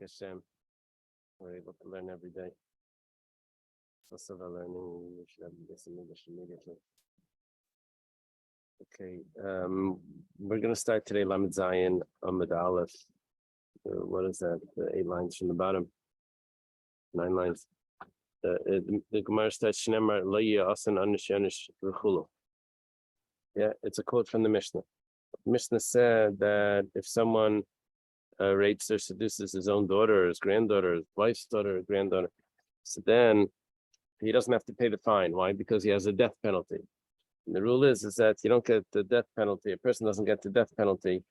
Hashem, we're able to learn every day. Most of our learning, we should have this in English immediately. Okay, we're going to start today Lamed Zayin Amud Aleph. What is that? 8 lines from the bottom, 9 lines. The Gemara starts Shnemar Lo Ya'asan Anish Yanish V'chulu. Yeah, it's a quote from the Mishnah. The Mishnah said that if someone rapes or seduces his own daughter, or his granddaughter, his wife's daughter, or granddaughter, so then he doesn't have to pay the fine. Why? Because he has a death penalty. And the rule is that you don't get the death penalty. A person doesn't get the death penalty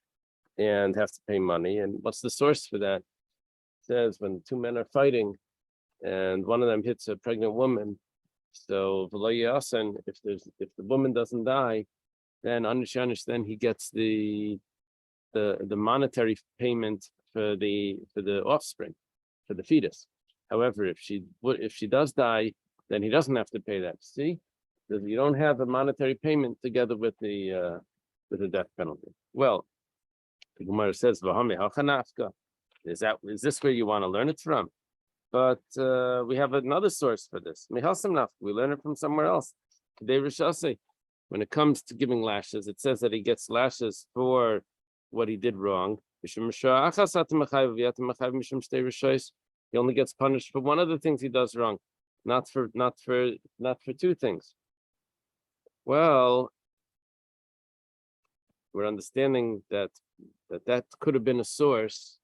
and have to pay money. And what's the source for that? It says when 2 men are fighting and one of them hits a pregnant woman, so if the woman doesn't die, then then he gets the monetary payment for the offspring, for the fetus. However, if she does die, then he doesn't have to pay that. See, because you don't have a monetary payment together with the death penalty. Well, the Gemara says, is this where you want to learn it from? But we have another source for this. We learn it from somewhere else. When it comes to giving lashes, it says that he gets lashes for what he did wrong. He only gets punished for one of the things he does wrong, not for 2 things. Well, we're understanding that could have been a source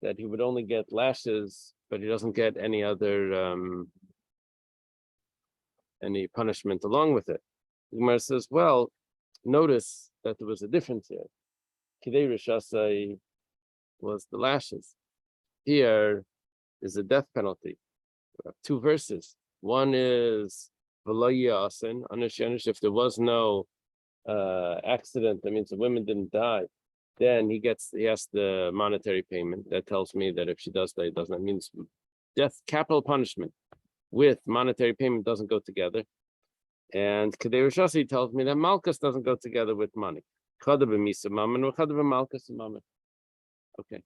that he would only get lashes, but he doesn't get any other any punishment along with it. The Gemara says, well, notice that there was a difference here. Kidei Rishasai was the lashes. Here is a death penalty. We have 2 verses. One is V'lo Anish, if there was no accident, that means the women didn't die, then he has the monetary payment. That tells me that if she does die, it doesn't. That means death, capital punishment with monetary payment doesn't go together. And Kedei Rishasi tells me that Malkus doesn't go together with money. Okay.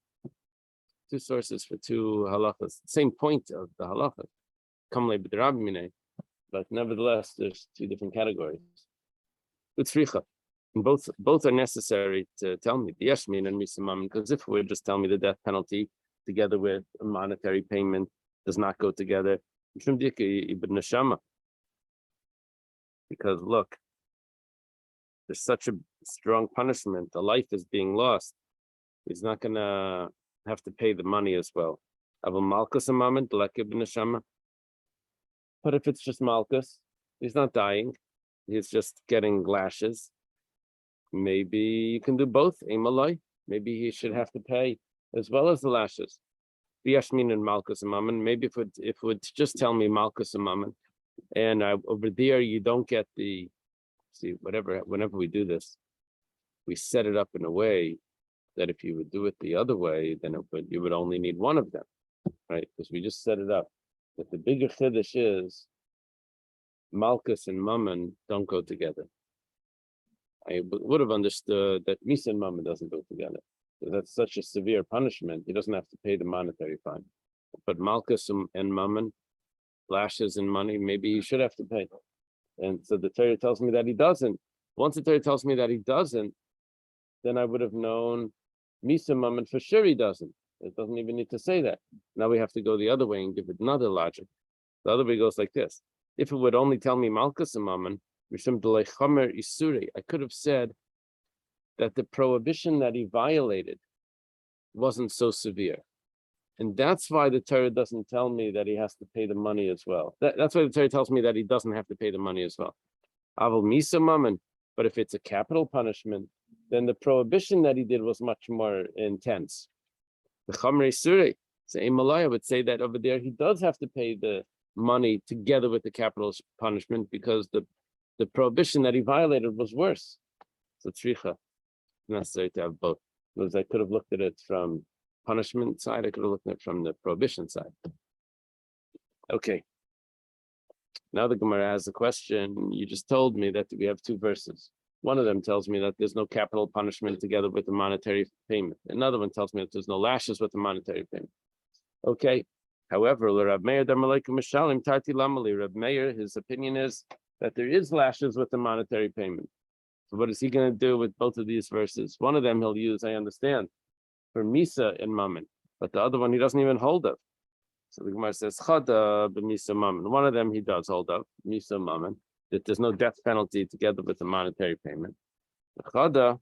2 sources for 2 halachas. Same point of the halachas. But nevertheless, there's 2 different categories. Both are necessary to tell me the yashmin and misamam, because if we just tell me the death penalty together with a monetary payment does not go together, because look, there's such a strong punishment. The life is being lost. He's not gonna have to pay the money as well. But if it's just malchus, he's not dying. He's just getting lashes. Maybe you can do both. Maybe he should have to pay as well as the lashes. Yashmin and malchus and mammon. Maybe if it would just tell me malchus and mammon, and over there you don't get the. See, whenever we do this, we set it up in a way that if you would do it the other way, then you would only need one of them, right? Because we just set it up. But the bigger chiddush is malchus and mammon don't go together. I would have understood that misa and mammon doesn't go together. So that's such a severe punishment. He doesn't have to pay the monetary fine. But malchus and mammon, lashes and money, maybe he should have to pay. And so the Torah tells me that he doesn't. Once the Torah tells me that he doesn't, then I would have known misa mammon for sure he doesn't. It doesn't even need to say that. Now we have to go the other way and give it another logic. The other way goes like this. If it would only tell me malchus and mammon, I could have said that the prohibition that he violated wasn't so severe. And that's why the Torah doesn't tell me that he has to pay the money as well. That's why the Torah tells me that he doesn't have to pay the money as well. Aval misa mammon, but if it's a capital punishment, then the prohibition that he did was much more intense. The Chamrei Surei, say Malaya would say that over there he does have to pay the money together with the capital punishment because the prohibition that he violated was worse. So tzricha, necessary to have both. Because I could have looked at it from punishment side, I could have looked at it from the prohibition side. Okay. Now the Gemara has a question. You just told me that we have 2 verses. One of them tells me that there's no capital punishment together with the monetary payment. Another one tells me that there's no lashes with the monetary payment. Okay. However, Rab Meir, Rab Meir, his opinion is that there is lashes with the monetary payment. So what is he going to do with both of these verses? One of them he'll use, I understand, for Misa and Mammon, but the other one he doesn't even hold of. So the Gemara says Chada b'Misa Mammon. One of them he does hold of, Misa Mammon, that there's no death penalty together with the monetary payment. Chada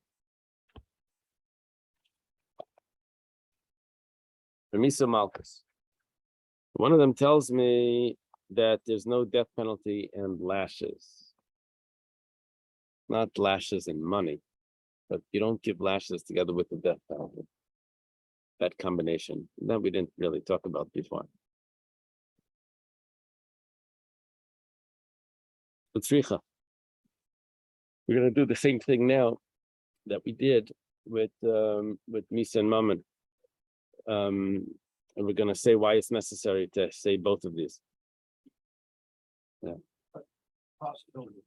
b'Misa Malchus. One of them tells me that there's no death penalty and lashes. Not lashes and money, but you don't give lashes together with the death penalty. That combination that we didn't really talk about before. We're going to do the same thing now that we did with Misa and Mammon. And we're going to say why it's necessary to say both of these. Yeah. Possibility.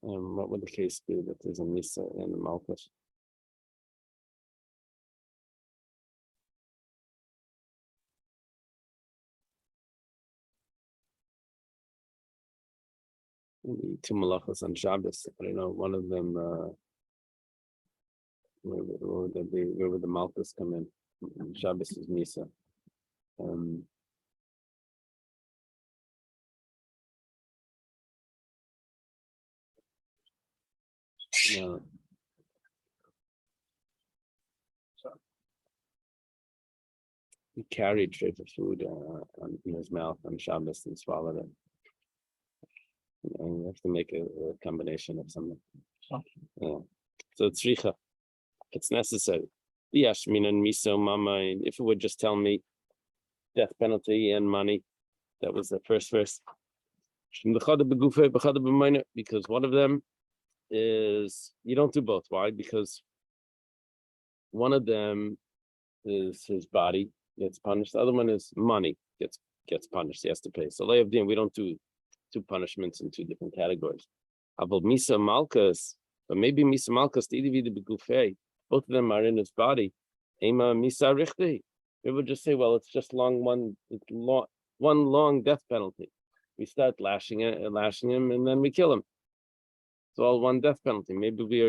What would the case be that there's a Misa and a Malchus? Two malachos on Shabbos. I don't know. One of them. Where would the Malchus come in? Shabbos is Misa. No. He carried tray for food in his mouth on Shabbos and swallowed it. And you have to make a combination of something. Yeah. So tzricha, it's necessary. Yashmin and miso mama. If it would just tell me death penalty and money, that was the first verse. Because one of them is you don't do both. Why? Because one of them is his body gets punished. The other one is money gets punished. He has to pay. So Le'avdin, we don't do two punishments in two different categories. Abel Misa Malchus, but maybe Misa Malchus, both of them are in his body. Ema Misa Richti. We would just say, well, it's just one long death penalty. We start lashing him, and then we kill him. It's all one death penalty. Maybe we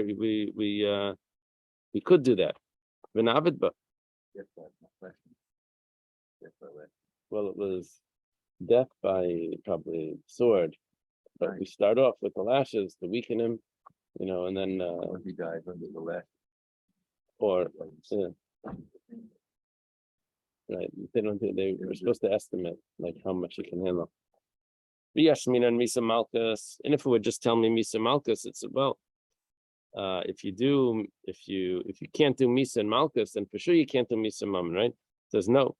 could do that. Well, it was death by probably sword, but right. We start off with the lashes to weaken him, and then he died under the lash. Or right, they were supposed to estimate like how much he can handle. Yashmina and Misa Malchus, and if it would just tell me Misa Malchus, it's well. If you can't do Misa and Malchus, then for sure you can't do Misa Mammon, right? It says no.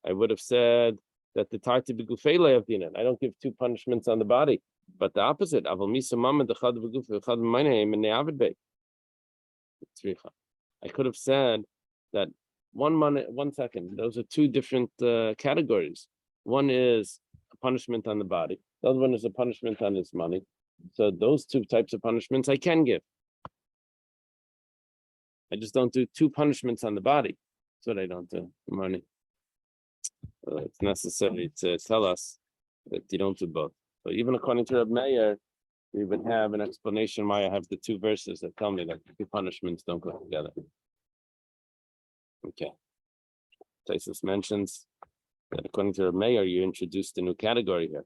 I would have said that the Tarti Begufele of Dinan. I don't give two punishments on the body, but the opposite. Aval Misa Mammon the Chad Beguf Chad Mayneim and Ne'avid Bey. I could have said that 1 second. Those are two different categories. One is a punishment on the body. The other one is a punishment on his money. So those two types of punishments I can give. I just don't do two punishments on the body. That's what I don't do. Money. It's necessary to tell us that you don't do both. So even according to Reb Meir, we would have an explanation why I have the two verses that tell me that the two punishments don't go together. Okay. Taisus mentions that according to Reb Meir, you introduced a new category here.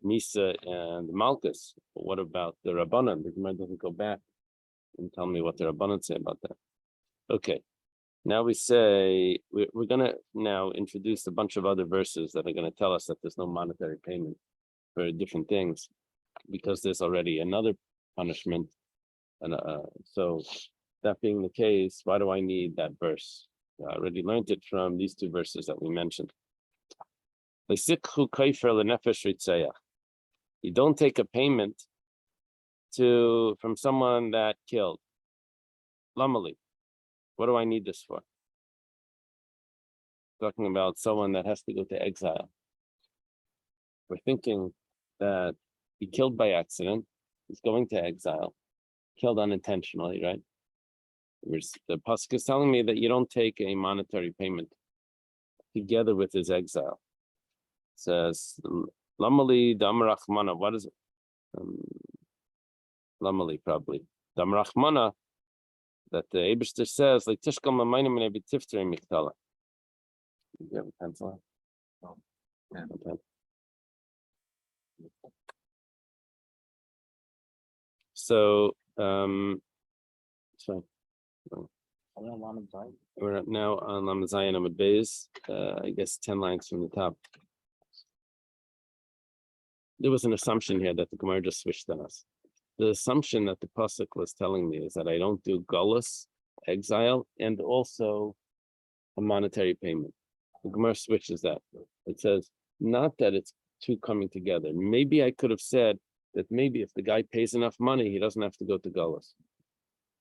Misa and Malchus. But what about the Rabbanan? The Gemara doesn't go back and tell me what the Rabbanan say about that. Okay. Now we say we're going to now introduce a bunch of other verses that are going to tell us that there's no monetary payment for different things because there's already another punishment. And so that being the case, why do I need that verse? I already learned it from these two verses that we mentioned. You don't take a payment from someone that killed. Lamali. What do I need this for? talking about someone that has to go to exile. We're thinking that he killed by accident, he's going to exile, killed unintentionally, right? The pasuk is telling me that you don't take a monetary payment together with his exile. It says, Lamali Damrachmana, what is it? Lamali, probably. Damrachmana, that the Eibishter says, like Tishkal Mamayim and Ebitifter Miktala. Do you have a pencil? Oh, yeah. Okay. So, sorry. We're now on Lamed Zayin Amud Beis, I guess 10 lines from the top. There was an assumption here that the Gemara just switched on us. The assumption that the pasuk was telling me is that I don't do gullus, exile, and also a monetary payment. The Gemara switches that. It says not that it's two coming together. Maybe I could have said that maybe if the guy pays enough money, he doesn't have to go to gullus.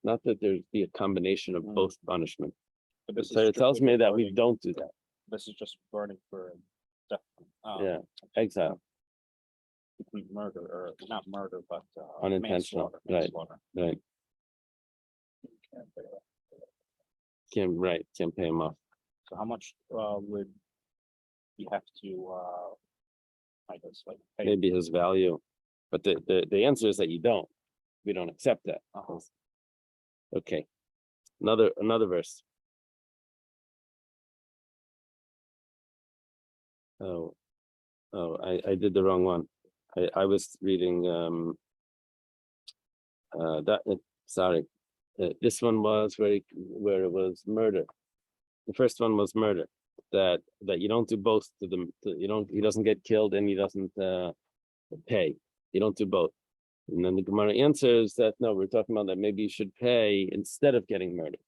Not that there'd be a combination of both punishment. So it tells me that we don't do that. This is just burning for death. Yeah, exile. Between murder or not murder, but Unintentional, manslaughter. Right. Can't pay him off. So how much would you have to I guess like pay? Maybe his value, but the answer is that you don't. We don't accept that. Okay, another verse. I did the wrong one. I was reading sorry. This one was where it was murder. The first one was murder. That you don't do both to them. He doesn't get killed and he doesn't pay. You don't do both. And then the Gemara answers that no, we're talking about that maybe you should pay instead of getting murdered.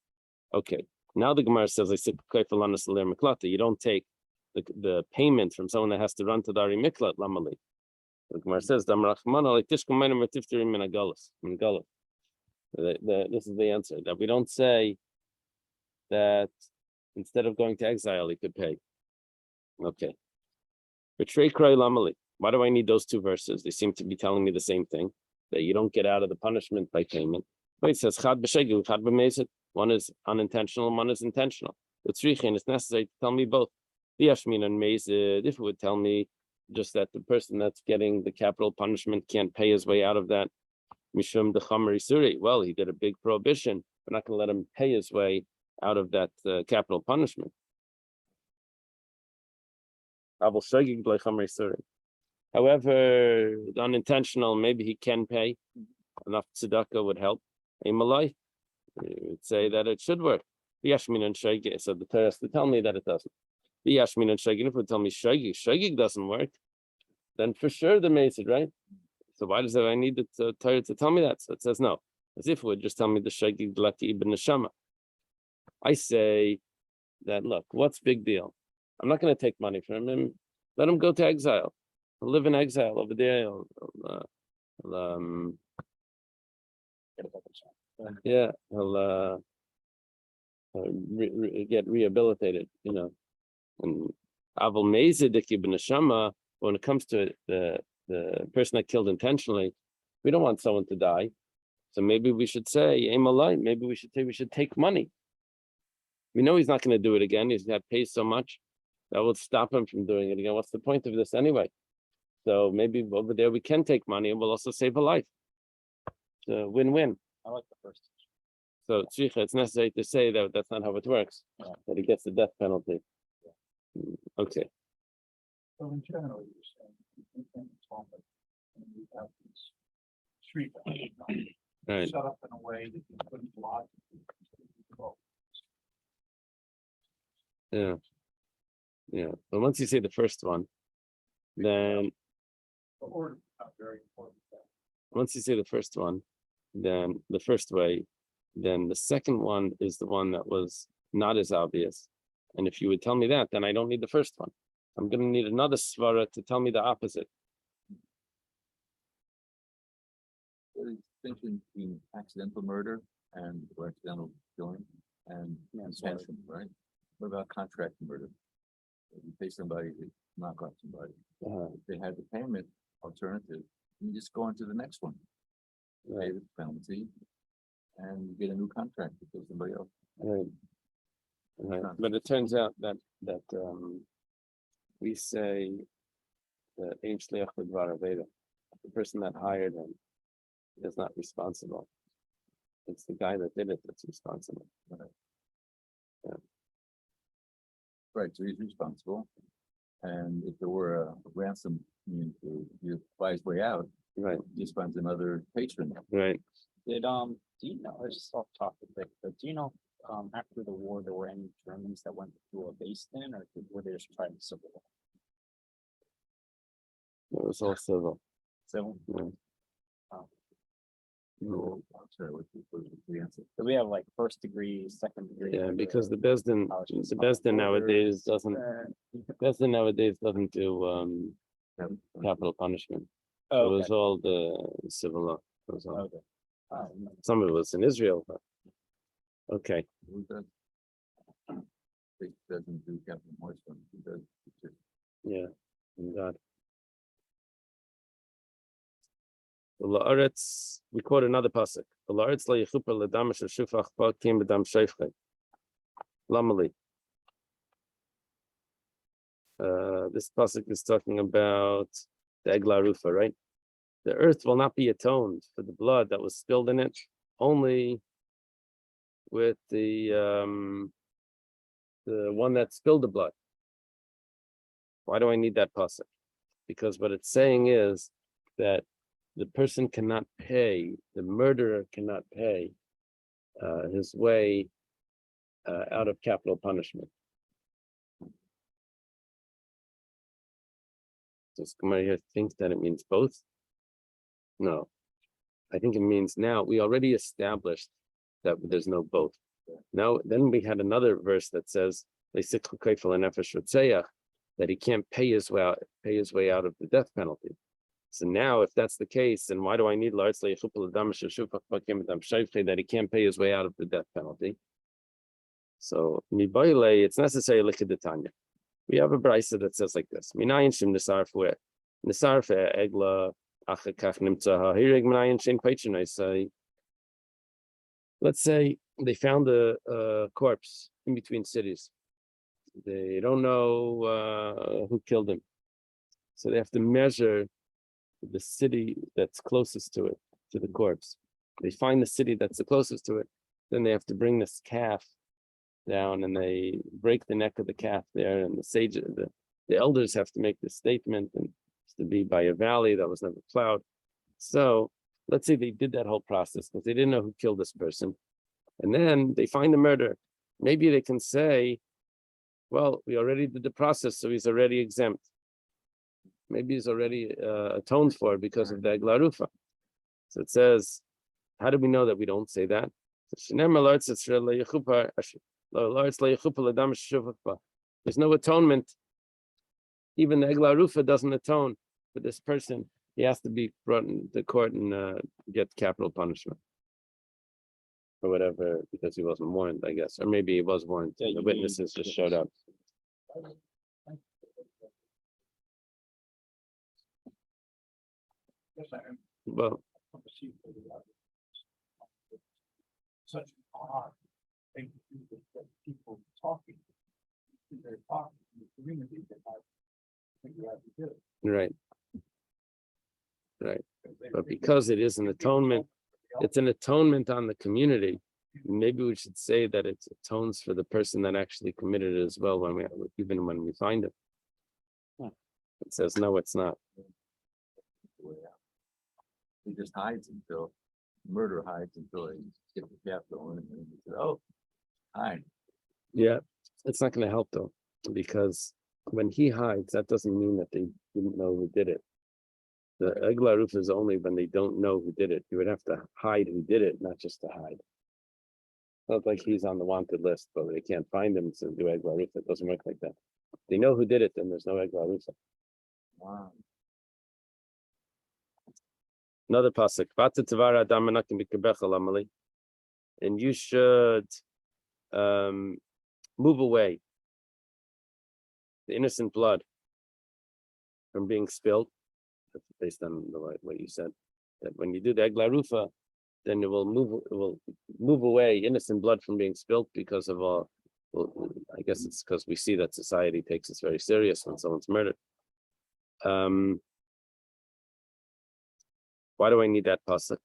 Okay. Now the Gemara says you don't take the payment from someone that has to run to the Ari Miklat Lamali. The Gemara says this is the answer, that we don't say that instead of going to exile he could pay. Okay. Betray Krai Lamali. Why do I need those two verses? They seem to be telling me the same thing, that you don't get out of the punishment by payment. But it says Chad b'shegil, Chad b'mezid. One is unintentional, one is intentional. It's necessary to tell me both. The Yashmin and Mezid, if it would tell me just that the person that's getting the capital punishment can't pay his way out of that, Mishum de Chamri Suri. Well, he did a big prohibition. We're not going to let him pay his way out of that capital punishment. However, the unintentional, maybe he can pay. Enough tzedakah would help. A malay, you would say that it should work. The Yashmin and Shagig, so the Torah has to tell me that it doesn't. The Yashmin and Shagig, if it would tell me Shagig doesn't work, then for sure the Mezid, right? So why does I need the Torah to tell me that? So it says no. As if it would just tell me the Shagig Lati ibn Neshama. I say that, look, what's big deal? I'm not going to take money from him. Let him go to exile. He'll live in exile over there. He'll get rehabilitated, And Aval Mezid ibn Neshama, when it comes to the person that killed intentionally, we don't want someone to die. So maybe we should say, maybe we should say we should take money. We know he's not going to do it again. He's got paid so much that will stop him from doing it again. What's the point of this anyway? So maybe over there we can take money and we'll also save a life. It's a win-win. I like the first. So it's necessary to say that that's not how it works. Yeah. That he gets the death penalty. Okay. So in general, you're saying you can talk about when you have these street Right. set up in a way that you couldn't block. Yeah. But once you say the first one, then The order is not very important. once you say the first one, then the first way, then the second one is the one that was not as obvious. And if you would tell me that, then I don't need the first one. I'm going to need another svara to tell me the opposite. What is the distinction between accidental murder or accidental killing and intentional, right? What about contract murder? You pay somebody to knock off somebody. Uh-huh. If they had the payment alternative, you just go into the next one. Pay the penalty and you get a new contract because somebody else. Right. Right. But it turns out that we say that Ein Shliach L'Dvar Aveda, the person that hired him is not responsible. It's the guy that did it that's responsible. Right, so he's responsible. And if there were a ransom, you buy his way out, Right, he just finds another patron. right. Did, do you know, it's just off topic, but do you know, after the war, there were any Germans that went to a base then, or were they just trying to civil war? It was all civil. So, Right. No, I'm sorry, what's the answer? do we have like first degree, second degree? Yeah, for because the Besdin nowadays doesn't do capital punishment. It Oh, was okay. all the civil law. It was all- Okay. No. Some of it was in Israel, but okay. Who does? It doesn't do capital punishment, he does. Yeah, thank God. La'aretz, we quote another pasuk. La'aretz la'ichupa l'dam asher shufach ba kim b'dam sheifchei. Lamali. This pasuk is talking about the Egla Rufa, right? The earth will not be atoned for the blood that was spilled in it, only with the one that spilled the blood. Why do I need that pasuk? Because what it's saying is that the person cannot pay, the murderer cannot pay his way out of capital punishment. Does somebody here think that it means both? No, I think it means now we already established that there's no both. Now, then we had another verse that says that he can't pay his way out of the death penalty. So now, if that's the case, then why do I need that he can't pay his way out of the death penalty? So it's necessary likiditanya. We have a brisa that says like this: let's say they found a corpse in between cities. They don't know who killed him, so they have to measure the city that's closest to it, to the corpse. They find the city that's the closest to it, then they have to bring this calf down and they break the neck of the calf there, and the elders have to make this statement, and it's to be by a valley that was never plowed. So let's say they did that whole process because they didn't know who killed this person, and then they find the murderer. Maybe they can say, well, we already did the process, so he's already exempt. Maybe he's already atoned for because of the Egla Rufa. So it says, how do we know that we don't say that? There's no atonement. Even the Egla Rufa doesn't atone for this person. He has to be brought into court and get capital punishment. Or whatever, because he wasn't warned, I guess. Or maybe he was warned. Yeah, The you witnesses need just showed up. Yes, I Well, perceive such an odd thing to do with people talking. They're talking in the community that I think you have to do. right. Right. But because it is an atonement, it's an atonement on the community. Maybe we should say that it atones for the person that actually committed it as well even when we find it. It says no, it's not. He just hides until murder hides until they get the capital and then he said, oh, hide. Yeah, it's not going to help though, because when he hides, that doesn't mean that they didn't know who did it. The Egla Ruf is only when they don't know who did it. You would have to hide who did it, not just to hide. Not like he's on the wanted list, but they can't find him to do Egla Ruf. It doesn't work like that. If they know who did it, then there's no Egla Ruf. Wow. Another pasuk. And you should move away. the innocent blood from being spilled. That's based on what you said. That when you do the egla rufa, then it will move away innocent blood from being spilled because of well, I guess it's because we see that society takes this very serious when someone's murdered. Why do I need that pasuk?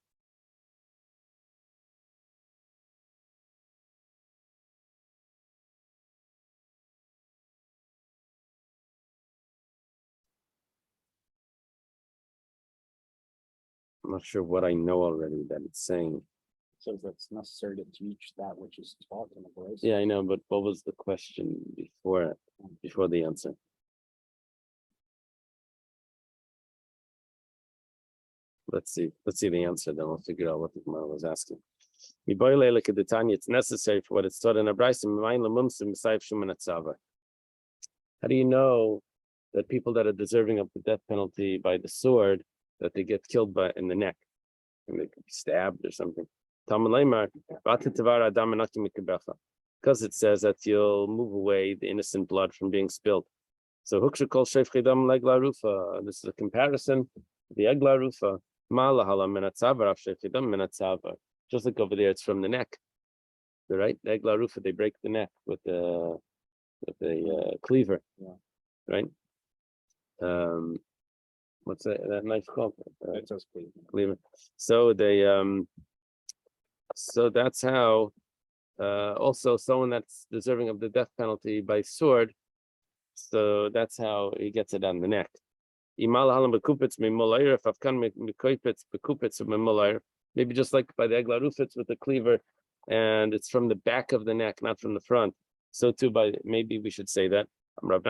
I'm not sure what I know already that it's saying. Says that's necessary to teach that which is taught in the Braisa. Yeah, I know, but what was the question before the answer? Let's see the answer, then we'll figure out what the Gemara was asking. It's necessary for what it's taught in a brayso. How do you know that people that are deserving of the death penalty by the sword, that they get killed in the neck, and they could be stabbed or something? Because it says that you'll move away the innocent blood from being spilled. So this is a comparison. The egla rufa, just like over there, it's from the neck. Right? The egla rufa, they break the neck with the cleaver. Yeah. Right? What's that knife called? It's just Cleaver. So they so that's how also someone that's deserving of the death penalty by sword, so that's how he gets it on the neck. Maybe just like by the egla rufitz with the cleaver, and it's from the back of the neck, not from the front. So too maybe we should say that. Rav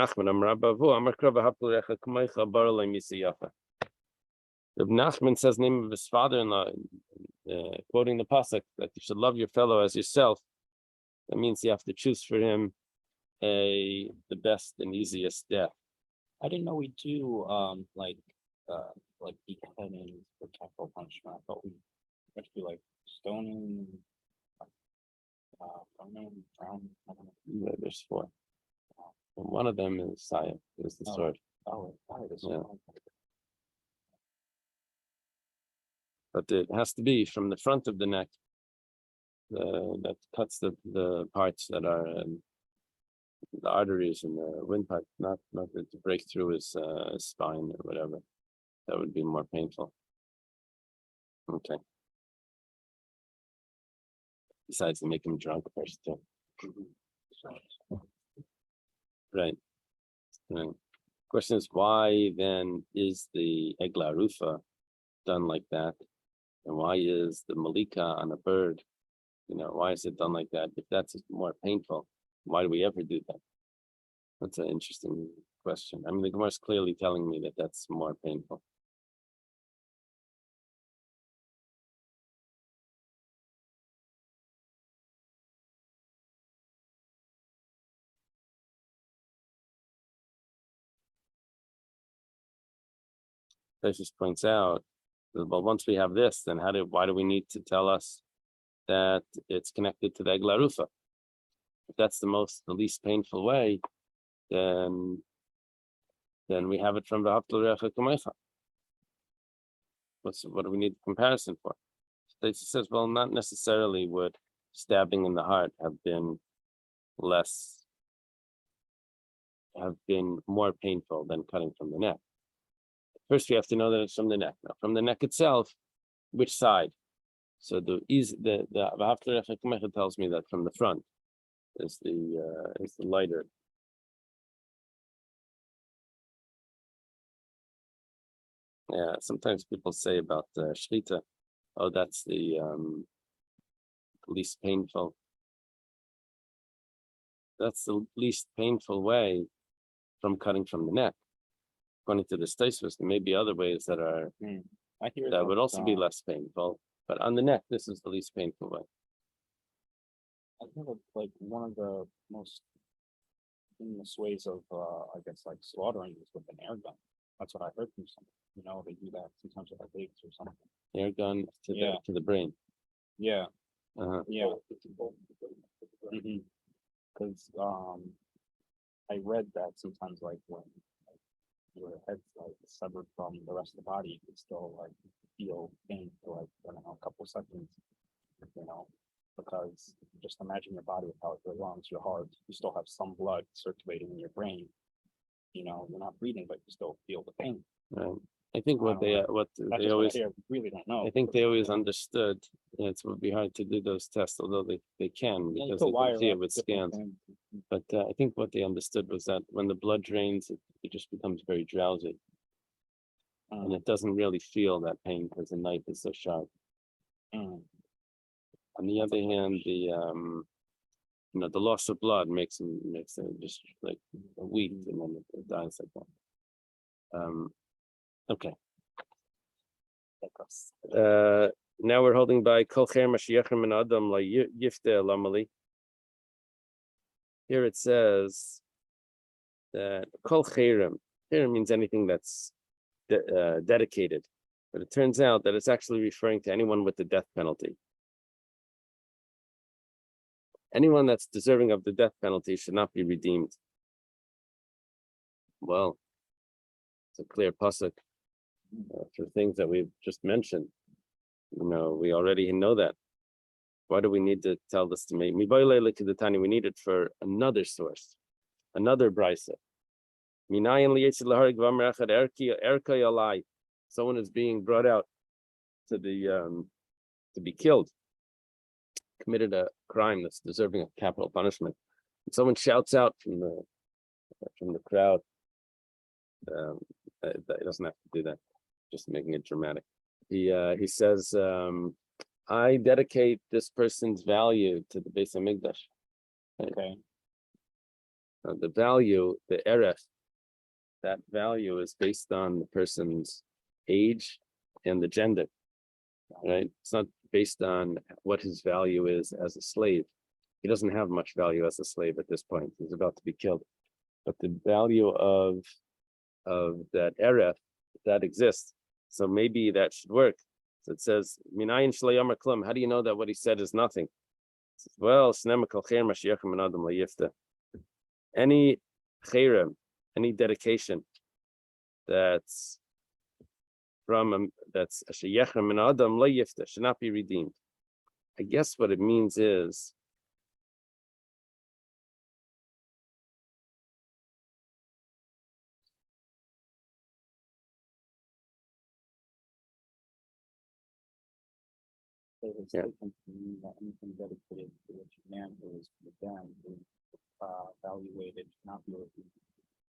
Nachman says the name of his father-in-law, quoting the pasuk that you should love your fellow as yourself. That means you have to choose for him the best and easiest death. I didn't know we do like beheading for capital punishment. I thought we actually like stoning, drowning, I don't know. There's 4. And one of them is Saya, is the sword. Yeah. But it has to be from the front of the neck. That cuts the parts that are the arteries and the windpipe, not to break through his spine or whatever. That would be more painful. Okay. Besides, to make him drunk first too. Right. Question is, why then is the egla rufa done like that, and why is the malika on a bird? Why is it done like that? If that's more painful, why do we ever do that? That's an interesting question. I mean, the Gemara is clearly telling me that that's more painful. This just points out, but once we have this, then why do we need to tell us that it's connected to the egla rufa? If that's the least painful way, then we have it from the haftal recha kumecha. What do we need the comparison for? It says, well, not necessarily would stabbing in the heart have been more painful than cutting from the neck. First, we have to know that it's from the neck. Now, from the neck itself, which side? So the haftal recha kumecha tells me that from the front is the lighter. Yeah, sometimes people say about shchita, oh, that's the least painful. That's the least painful way from cutting from the neck. According to the Kesubos, there may be other ways that are I hear that would also be less painful, but on the neck, this is the least painful way. I think like one of the most famous ways of I guess like slaughtering is with an air gun. That's what I heard from someone. They do that sometimes with pigs or something. Air gun to the brain. Yeah. Uh-huh. Yeah. Because I read that sometimes like when like, your head's like severed from the rest of the body, you can still like feel pain for like, I don't know, a couple seconds, you know, because just imagine your body without your lungs, your heart, you still have some blood circulating in your brain. You know, you're not breathing, but you still feel the pain. Right. I think I what don't know. what That's they just what I always, hear. We really don't know. I think they always understood. It would be hard to do those tests, although they can Yeah, you because put they can wire see it up with different scans. things. But I think what they understood was that when the blood drains, it just becomes very drowsy, and it doesn't really feel that pain because the knife is so sharp. Mm. On the other hand, the loss of blood makes it just like weak, and then it dies like that. Okay. Now we're holding by Kol Cher Mashiachim and Adam La Yifte Lamali. Here it says that Kol Cherem. Cherem means anything that's dedicated, but it turns out that it's actually referring to anyone with the death penalty. Anyone that's deserving of the death penalty should not be redeemed. Well, it's a clear pasuk for things that we've just mentioned. We already know that. Why do we need to tell this to me? We need it for another source, another brisa. Someone is being brought out to be killed, committed a crime that's deserving of capital punishment. And someone shouts out from the crowd. It doesn't have to do that, just making it dramatic. He says, I dedicate this person's value to the Beis Hamikdash. Okay. The value, the erech, that value is based on the person's age and the gender, right? It's not based on what his value is as a slave. He doesn't have much value as a slave at this point. He's about to be killed. But the value of that erech, that exists. So maybe that should work. So it says, Minayin shlayamar klum. How do you know that what he said is nothing? It says, well, snema kol cher mashiachim and adam layifta. Any cherem, any dedication that's from that's a sheyechem and adam layifta should not be redeemed. I guess what it means is It's Yeah. different to mean that anything dedicated to which man who is condemned is evaluated, not be reviewed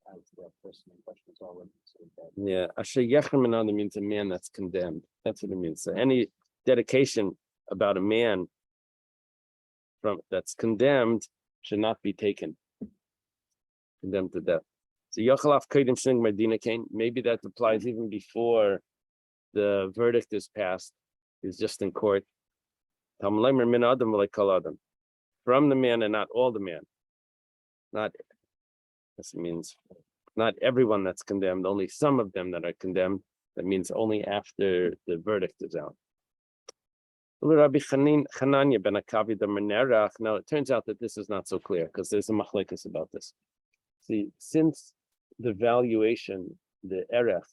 as the person in question is already considered dead. yeah, a sheyechem and adam means a man that's condemned. That's what it means. So any dedication about a man that's condemned should not be taken, condemned to death. So Yochalaf Kaidim Shing Medina Kane, maybe that applies even before the verdict is passed. He's just in court. From the man and not all the man. Not, this means not everyone that's condemned, only some of them that are condemned. That means only after the verdict is out. Now, it turns out that this is not so clear because there's a machlekes about this. See, since the valuation, the erech,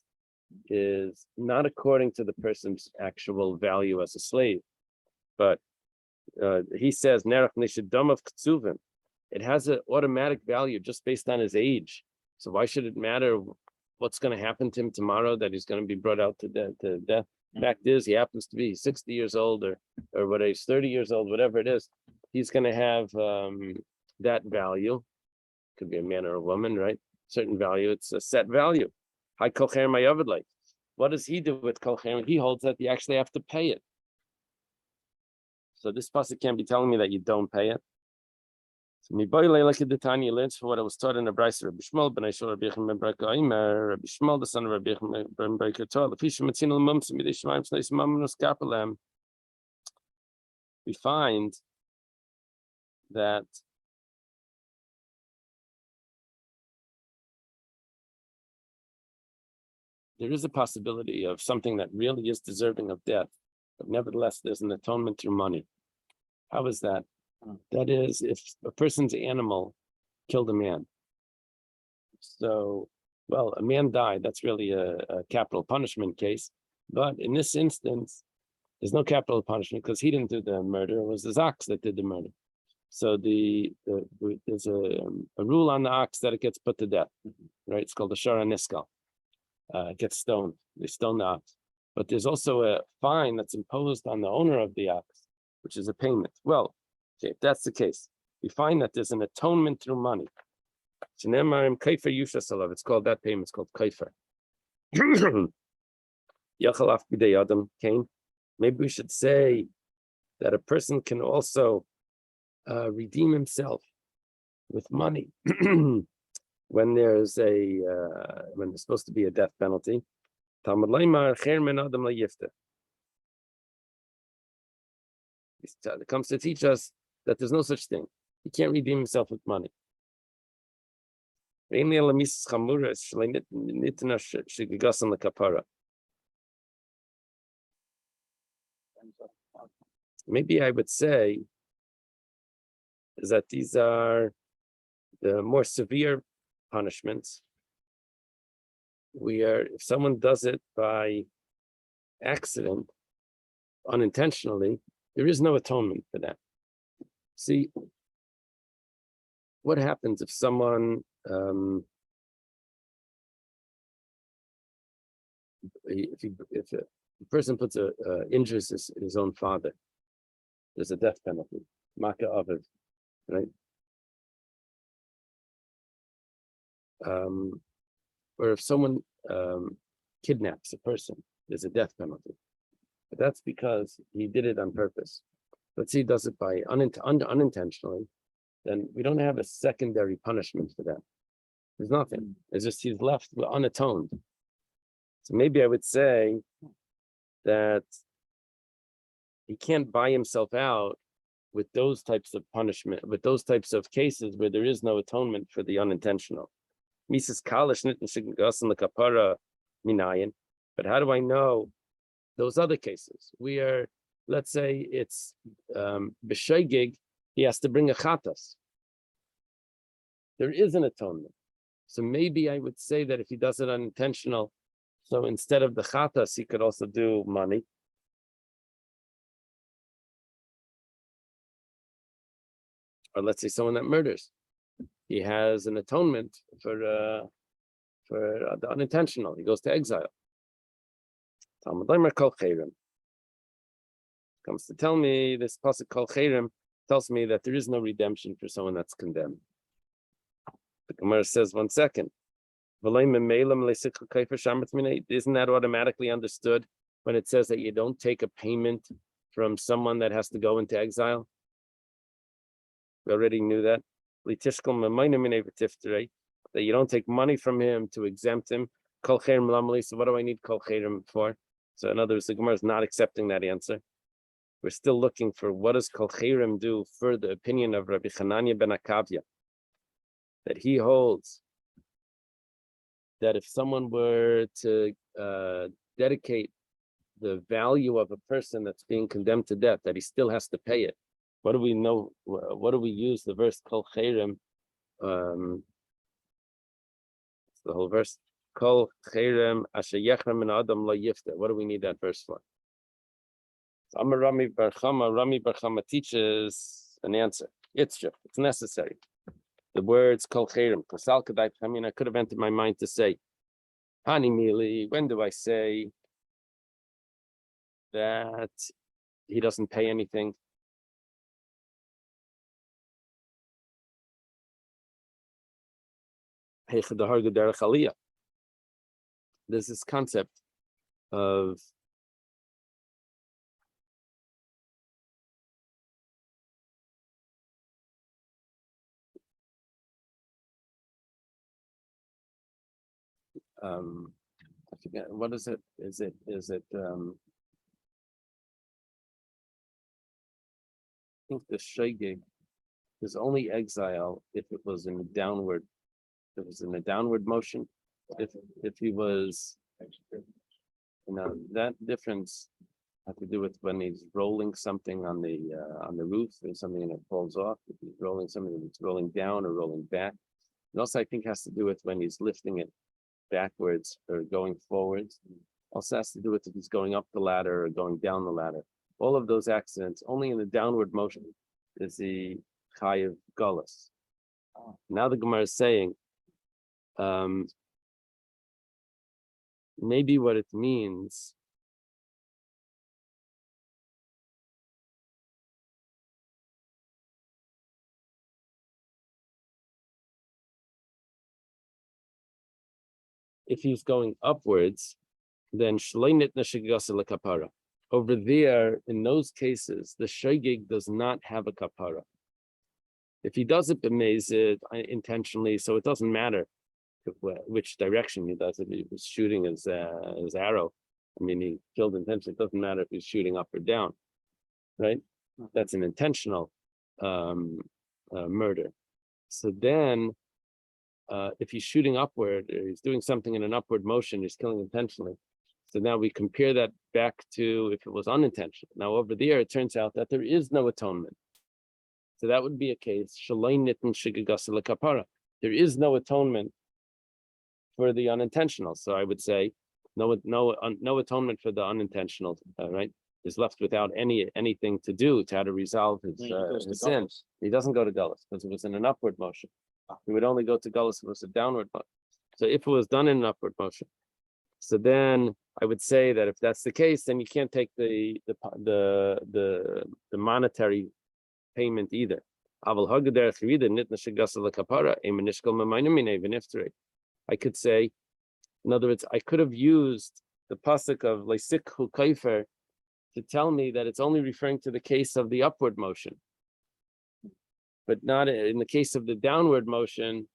is not according to the person's actual value as a slave, but he says nerach nishadam of ksuvim. It has an automatic value just based on his age. So why should it matter what's going to happen to him tomorrow that he's going to be brought out to death? Fact is, he happens to be 60 years old or whatever, he's 30 years old, whatever it is. He's going to have that value. Could be a man or a woman, right? Certain value. It's a set value. Hi, kolcher mayavidlei. What does he do with kolcher? He holds that you actually have to pay it. So this pasuk can't be telling me that you don't pay it. So miboyle like the Tanya learns for what I was taught in the Brisa. Rabbi Shmuel ben Aishor Rabbi Yechim ben Barka Imer Rabbi Shmuel the son of Rabbi Yechim ben Barka Torah. Lefishim matzin l'mumsim midei shemaim shneis mamonus kapelem. We find that there is a possibility of something that really is deserving of death, but nevertheless, there's an atonement through money. How is that? That is, if a person's animal killed a man, So, well, a man died. That's really a capital punishment case. But in this instance, there's no capital punishment because he didn't do the murder. It was the ox that did the murder. So there's a rule on the ox that it gets put to death, right? It's called the Shara Niskal. It gets stoned. They stone the ox. But there's also a fine that's imposed on the owner of the ox, which is a payment. Well, okay, if that's the case, we find that there's an atonement through money. It's called that payment. It's called kaifer. Maybe we should say that a person can also redeem himself with money when there's supposed to be a death penalty. It comes to teach us that there's no such thing. He can't redeem himself with money. Maybe I would say is that these are the more severe punishments, where if someone does it by accident, unintentionally, there is no atonement for that. See, what happens if someone if a person injures his own father, there's a death penalty, maka aviv, right? Or if someone kidnaps a person, there's a death penalty. But that's because he did it on purpose. Let's say he does it by unintentionally, then we don't have a secondary punishment for that. There's nothing. It's just he's left unatoned. So maybe I would say that he can't buy himself out with those types of punishment, with those types of cases where there is no atonement for the unintentional. But how do I know those other cases where, let's say it's b'shoigig, he has to bring a chatas. There is an atonement. So maybe I would say that if he does it unintentional, so instead of the chatas, he could also do money. Or let's say someone that murders, he has an atonement for the unintentional. He goes to exile. Talmud Leimer Kol Chayrim comes to tell me this pasuk Kol Chayrim tells me that there is no redemption for someone that's condemned. The Gemara says, 1 second. Isn't that automatically understood when it says that you don't take a payment from someone that has to go into exile? We already knew that. That you don't take money from him to exempt him. So what do I need Kol Chayrim for? So in other words, the Gemara is not accepting that answer. We're still looking for what does Kol Chayrim do for the opinion of Rabbi Chananya ben Akavya, that he holds that if someone were to dedicate the value of a person that's being condemned to death, that he still has to pay it. What do we know? What do we use the verse Kol Chayrim? It's the whole verse. Kol Chayrim asher yechem min adam lo yifta. What do we need that verse for? So Amar Rami Bar Chama teaches an answer. It's true. It's necessary. The words Kol Chayrim, Kosal Kadai. I mean, I could have entered my mind to say, Hani Mili. When do I say that he doesn't pay anything? There's this concept of I forget, what is it? Is it I think the shegig is only exile if it was in a downward motion. If he was, that difference had to do with when he's rolling something on the roof, there's something and it falls off. If he's rolling something that's rolling down or rolling back, It also, I think, has to do with when he's lifting it backwards or going forwards. Also has to do with if he's going up the ladder or going down the ladder. All of those accidents, only in the downward motion is the chayiv gullus. Now the Gemara is saying, maybe what it means if he's going upwards, then kapara. Over there, in those cases, the shogeg does not have a kapara. If he does it b'mezid intentionally, so it doesn't matter which direction he does it. If he was shooting his arrow, I mean, he killed intentionally. It doesn't matter if he's shooting up or down, right? That's an intentional murder. So then, if he's shooting upward, or he's doing something in an upward motion, he's killing intentionally. So now we compare that back to if it was unintentional. Now over there, it turns out that there is no atonement. So that would be a case. There is no atonement for the unintentional. So I would say no atonement for the unintentional. Right, is left without anything to do to how to resolve his sin. He doesn't go to gullus because it was in an upward motion. He would only go to gullus if it was a downward motion. So if it was done in an upward motion, so then I would say that if that's the case, then you can't take the monetary payment either. I could say, in other words, I could have used the pasuk of Leisikhu Kaifer to tell me that it's only referring to the case of the upward motion, but not in the case of the downward motion.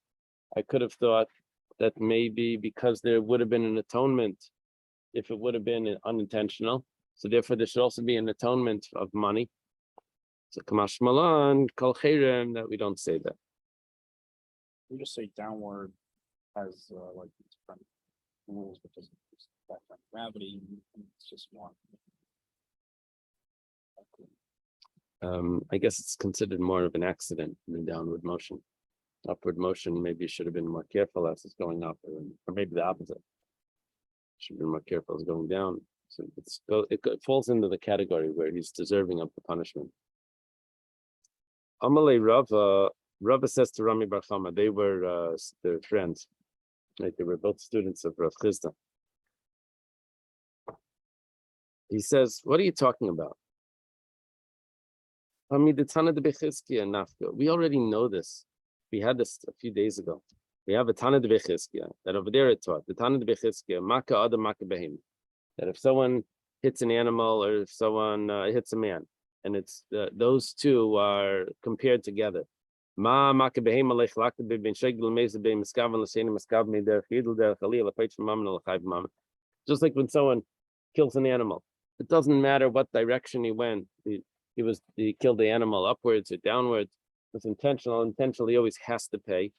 I could have thought that maybe because there would have been an atonement if it would have been unintentional, so therefore there should also be an atonement of money. So Kamash Malan, Kol Cherem, that we don't say that. We just say downward has like different rules because it's background gravity. It's just one. I guess it's considered more of an accident than downward motion. Upward motion, maybe you should have been more careful as it's going up, or maybe the opposite. Should have been more careful as going down. So it falls into the category where he's deserving of the punishment. Amalei Rava says to Rami Bar Chama, they were their friends. Right? They were both students of Rav Chisda. He says, what are you talking about? We already know this. We had this a few days ago. We have a Tana de Bechizkiya that over there it taught. The Tana de Bechizkiya, Maka Adam Maka Behim. That if someone hits an animal or if someone hits a man, and it's those two are compared together. Ma Maka Behim Alech Lakta Bin Shegel Meza Be Miskavan Lasena Miskav Me Der Chidl Der Chalil Apach Maman Alchayv Maman. Just like when someone kills an animal, it doesn't matter what direction he went. He killed the animal upwards or downwards. It's intentional. Intentional, he always has to pay.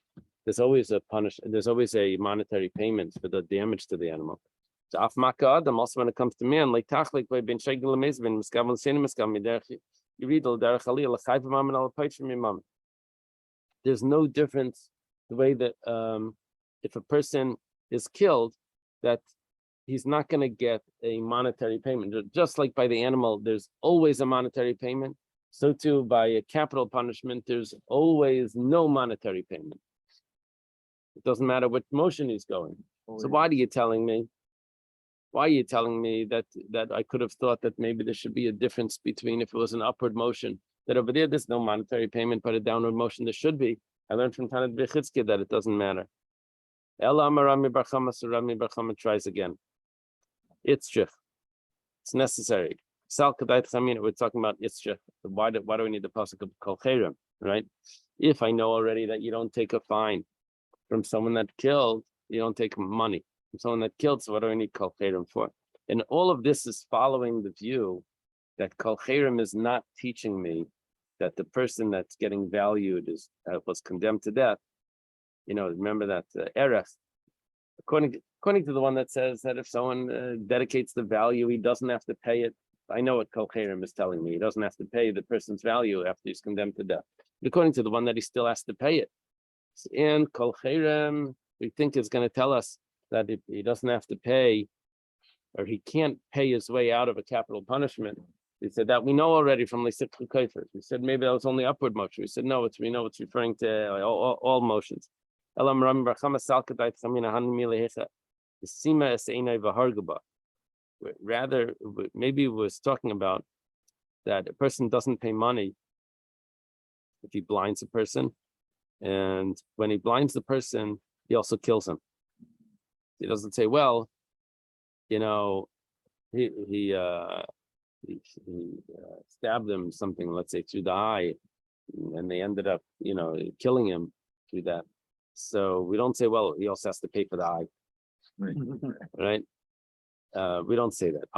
There's always a there's always a monetary payment for the damage to the animal. So Afmaka Adam, also when it comes to man, like Tachlik by Ben Shegel Mezbin, Miskavan Sin Miskav Miderchi, you read the Derech Aliyah, Lachayv Maman Al Paichim Imam. There's no difference the way that if a person is killed, that he's not going to get a monetary payment. Just like by the animal, there's always a monetary payment. So too, by a capital punishment, there's always no monetary payment. It doesn't matter what motion he's going. So why are you telling me? Why are you telling me that I could have thought that maybe there should be a difference between if it was an upward motion, that over there there's no monetary payment, but a downward motion there should be. I learned from Tanat Bechizkiya that it doesn't matter. Ela Amar Rami Bar Chama, so Rami Bar Chama tries again. It's necessary. Sal Kadait Chamina, we're talking about Itzchich. Why do we need the pasuk of Kol Cherem, right? If I know already that you don't take a fine from someone that killed, you don't take money from someone that killed, so what do I need Kol Cherem for? And all of this is following the view that Kol Cherem is not teaching me that the person that's getting valued was condemned to death. Remember that Erech. According to the one that says that if someone dedicates the value, he doesn't have to pay it. I know what Kol Cherem is telling me. He doesn't have to pay the person's value after he's condemned to death. According to the one that he still has to pay it. And kol cherem, we think is going to tell us that if he doesn't have to pay, or he can't pay his way out of a capital punishment. We said that we know already from Lisik Kaifer. We said maybe that was only upward motion. We said no, we know it's referring to all motions. Rather, maybe it was talking about that a person doesn't pay money if he blinds a person, and when he blinds the person, he also kills him. He doesn't say, well, you know, he stabbed him something, let's say through the eye, and they ended up, killing him through that. So we don't say, well, he also has to pay for the eye, right? We don't say that.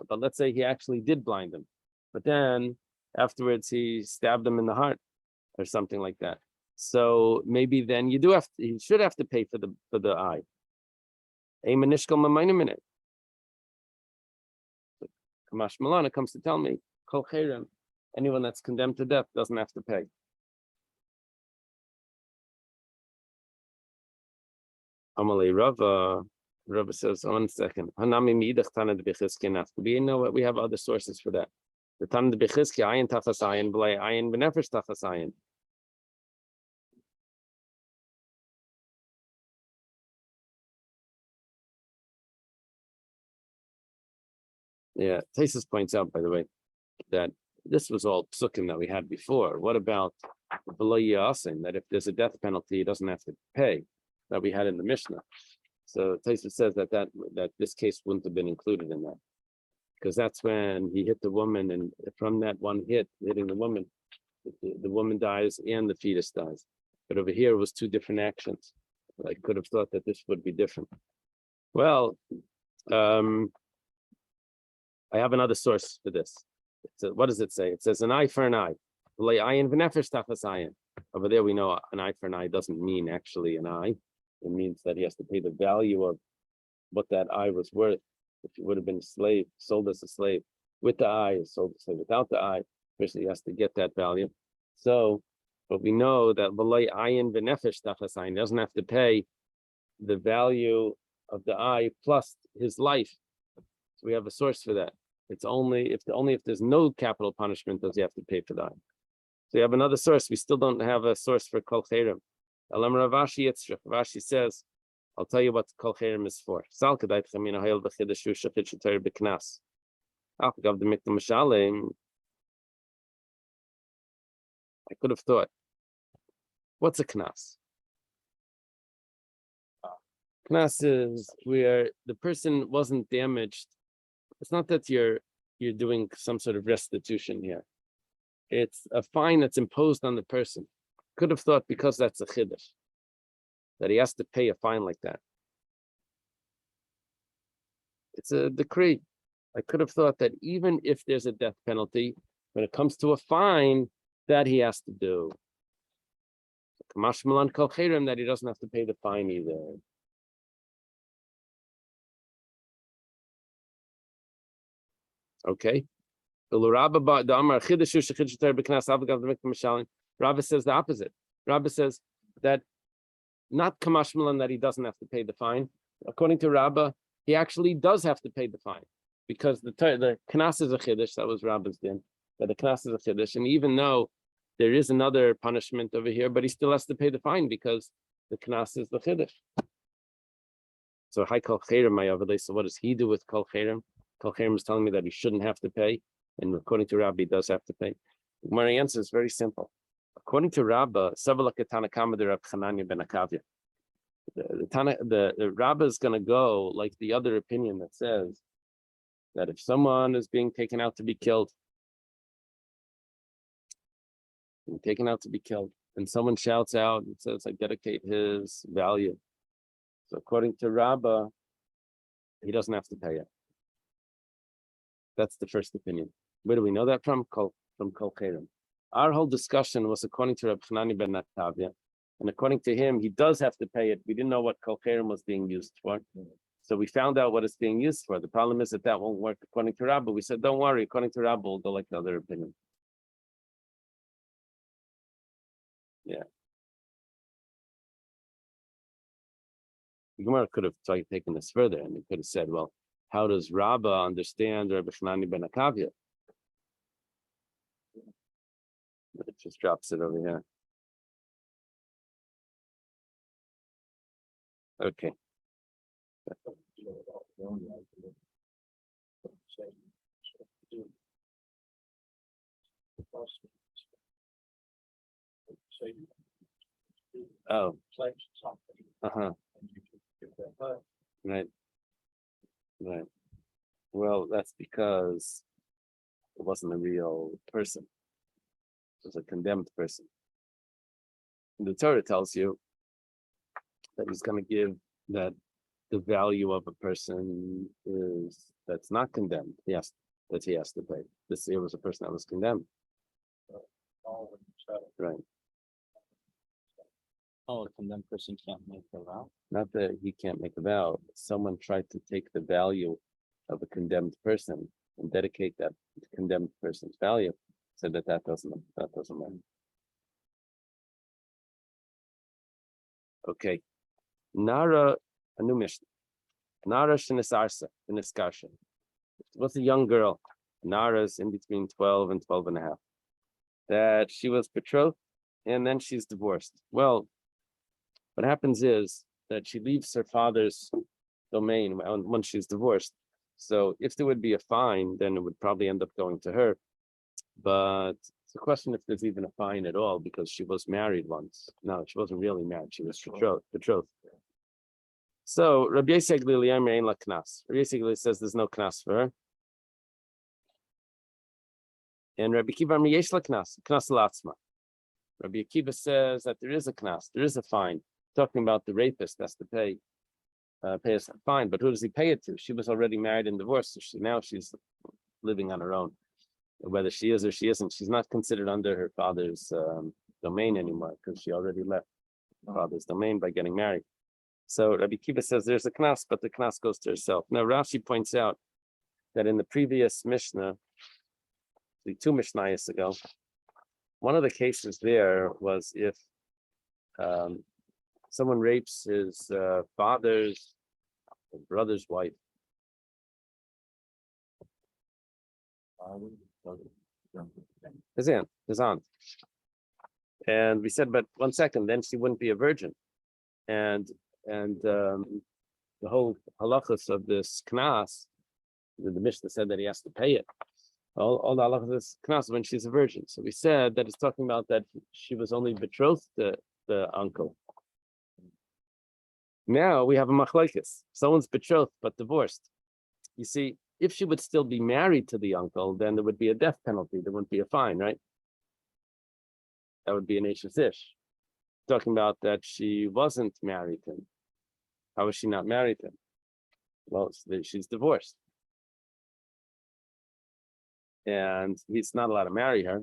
But let's say he actually did blind him, but then afterwards he stabbed him in the heart or something like that. So maybe then you should have to pay for the eye. Kamash Malana comes to tell me, kol cherem, anyone that's condemned to death doesn't have to pay. Amalei Rava says, 1 second. We know what we have other sources for that. The Tan de Bechiski, ayin tachas ayin, blay ayin benefesh tachas ayin. Yeah, Tesis points out, by the way, that this was all psukim that we had before. What about below yasin, that if there's a death penalty, he doesn't have to pay, that we had in the Mishnah? So Tesis says that this case wouldn't have been included in that, because that's when he hit the woman, and from that one hitting the woman, the woman dies and the fetus dies. But over here it was two different actions. I could have thought that this would be different. Well, I have another source for this. What does it say? It says an eye for an eye. Over there we know an eye for an eye doesn't mean actually an eye. It means that he has to pay the value of what that eye was worth. If he would have been a slave, sold as a slave with the eye, sold as a slave without the eye, first he has to get that value. So, but we know that he doesn't have to pay the value of the eye plus his life. So we have a source for that. It's only if there's no capital punishment does he have to pay for that. So you have another source. We still don't have a source for kol cherem. Rashi says, I'll tell you what kol cherem is for. I could have thought, what's a knas? Knas is where the person wasn't damaged. It's not that you're doing some sort of restitution here. It's a fine that's imposed on the person. Could have thought because that's a chiddush, that he has to pay a fine like that. It's a decree. I could have thought that even if there's a death penalty, when it comes to a fine, that he has to do. Kamash Malan kol cherem, that he doesn't have to pay the fine either. Okay. Rabba says the opposite. Rabba says that not kamash malan that he doesn't have to pay the fine. According to Rabba, he actually does have to pay the fine because the knas is a chiddush. That was Rabba's din. That the knas is a chiddush, and even though there is another punishment over here, but he still has to pay the fine because the knas is the chiddush. So hi kol cherem, so what does he do with kol cherem? Kol cherem is telling me that he shouldn't have to pay, and according to Rabbi, he does have to pay. My answer is very simple. According to Rabba, the Rabba is going to go like the other opinion that says that if someone is being taken out to be killed, and someone shouts out and says, I dedicate his value. So according to Rabba, he doesn't have to pay it. That's the first opinion. Where do we know that from? From kol cherem. Our whole discussion was according to Reb Chanani ben Natavia, and according to him, he does have to pay it. We didn't know what kol cherem was being used for, so we found out what it's being used for. The problem is that won't work according to Rabba. We said, don't worry, according to Rabba, we'll go like the other opinion. Yeah. The Gemara could have taken this further, and it could have said, well, how does Rabbah understand Rabbi Hanani ben Akavia? But it just drops it over here. Okay. Oh. Uh-huh. Right. Right. Well, that's because it wasn't a real person. It was a condemned person. The Torah tells you that he's going to give that the value of a person is that's not condemned. Yes, that he has to pay. This here was a person that was condemned. Right. Oh, a condemned person can't make a vow. Not that he can't make a vow. Someone tried to take the value of a condemned person and dedicate that condemned person's value. So that doesn't matter. Okay. Nara, a new mission. Nara Shinisarsa, Shiniskarsha. Was a young girl. Nara's in between 12 and 12 and a half. That she was betrothed and then she's divorced. Well, what happens is that she leaves her father's domain when she's divorced. So if there would be a fine, then it would probably end up going to her. But it's a question if there's even a fine at all, because she was married once. No, she wasn't really married. She was betrothed. So Rabbi Yosef Glili Amein la knas. Rabbi Yosef Glili says there's no knas for her. And Rabbi Akiva Yesh la knas latzma. Rabbi Akiva says that there is a knas, there is a fine. Talking about the rapist has to pay a fine, but who does he pay it to? She was already married and divorced, so now she's living on her own. Whether she is or she isn't, she's not considered under her father's domain anymore because she already left her father's domain by getting married. So Rabbi Akiva says there's a knas, but the knas goes to herself. Now Rashi points out that in the previous Mishnah, the two Mishnayos ago, one of the cases there was if someone rapes his father's or brother's wife. His aunt. And we said, but 1 second, then she wouldn't be a virgin. And the whole halachas of this knas, the Mishnah said that he has to pay it. All the halachas of this knas when she's a virgin. So we said that it's talking about that she was only betrothed to the uncle. Now we have a machlokes. Someone's betrothed but divorced. You see, if she would still be married to the uncle, then there would be a death penalty. There wouldn't be a fine, right? That would be an ish. Talking about that she wasn't married to him. How is she not married to him? Well, she's divorced. And he's not allowed to marry her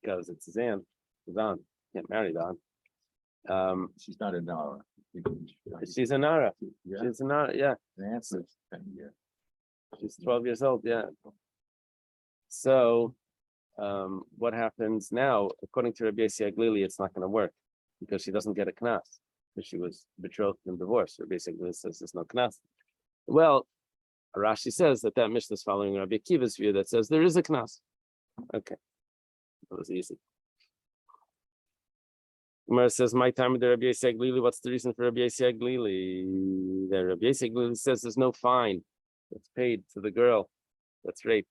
because it's his aunt. His aunt can't marry the aunt. She's not a Nara. She's a Nara. Yeah. She's a Nara, yeah. The answer's 10 years. She's 12 years old, yeah. So what happens now, according to Rabbi Yosef Glili, it's not going to work because she doesn't get a knas because she was betrothed and divorced. Rabbi Yosef Glili says there's no knas. Well, Rashi says that Mishnah is following Rabbi Akiva's view that says there is a knas. Okay, that was easy. Gemara says, my time with the Rabbi Yosef Glili, what's the reason for Rabbi Yosef Glili? The Rabbi Yosef Glili says there's no fine that's paid to the girl that's raped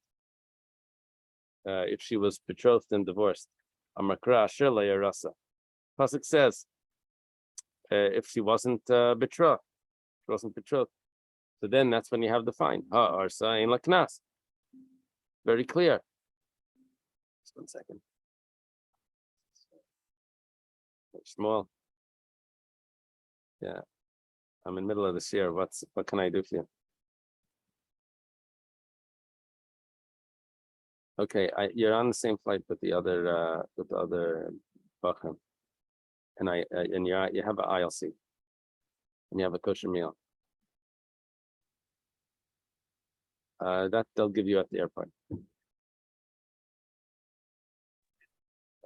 if she was betrothed and divorced. Amakra Shirley Rasa. Pasuk says if she wasn't betrothed, so then that's when you have the fine. Arsa in laknas. Very clear. Just 1 second. Small. Yeah, I'm in the middle of this year. What can I do for you? Okay, you're on the same flight with the other Bacham, and you have an aisle seat, and you have a kosher meal. That they'll give you at the airport.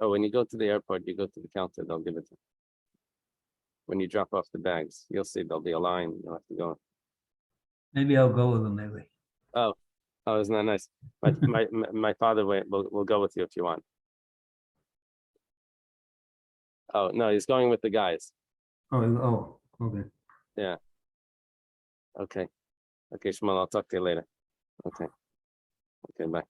Oh, when you go to the airport, you go to the counter, they'll give it to you. When you drop off the bags, you'll see there'll be a line, you'll have to go. Maybe I'll go with them, maybe. Oh, isn't that nice? My father will go with you if you want. Oh, no, he's going with the guys. Okay. Okay. Okay, Shmuel, I'll talk to you later. Okay. Okay, bye.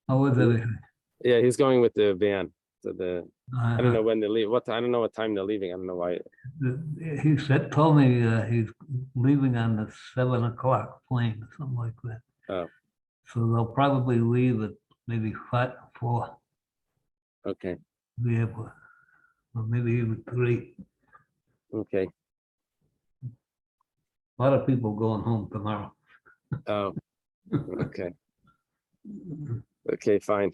How was everything? Yeah, he's going with the van. So I don't know Uh, when they leave. I don't know what time they're leaving. I don't know why. told me he's leaving on the 7 o'clock plane or something like that. Oh, So they'll probably leave at maybe 4 okay. the airport, or maybe even 3. Okay. A lot of people going home tomorrow. Oh, okay. Okay, fine.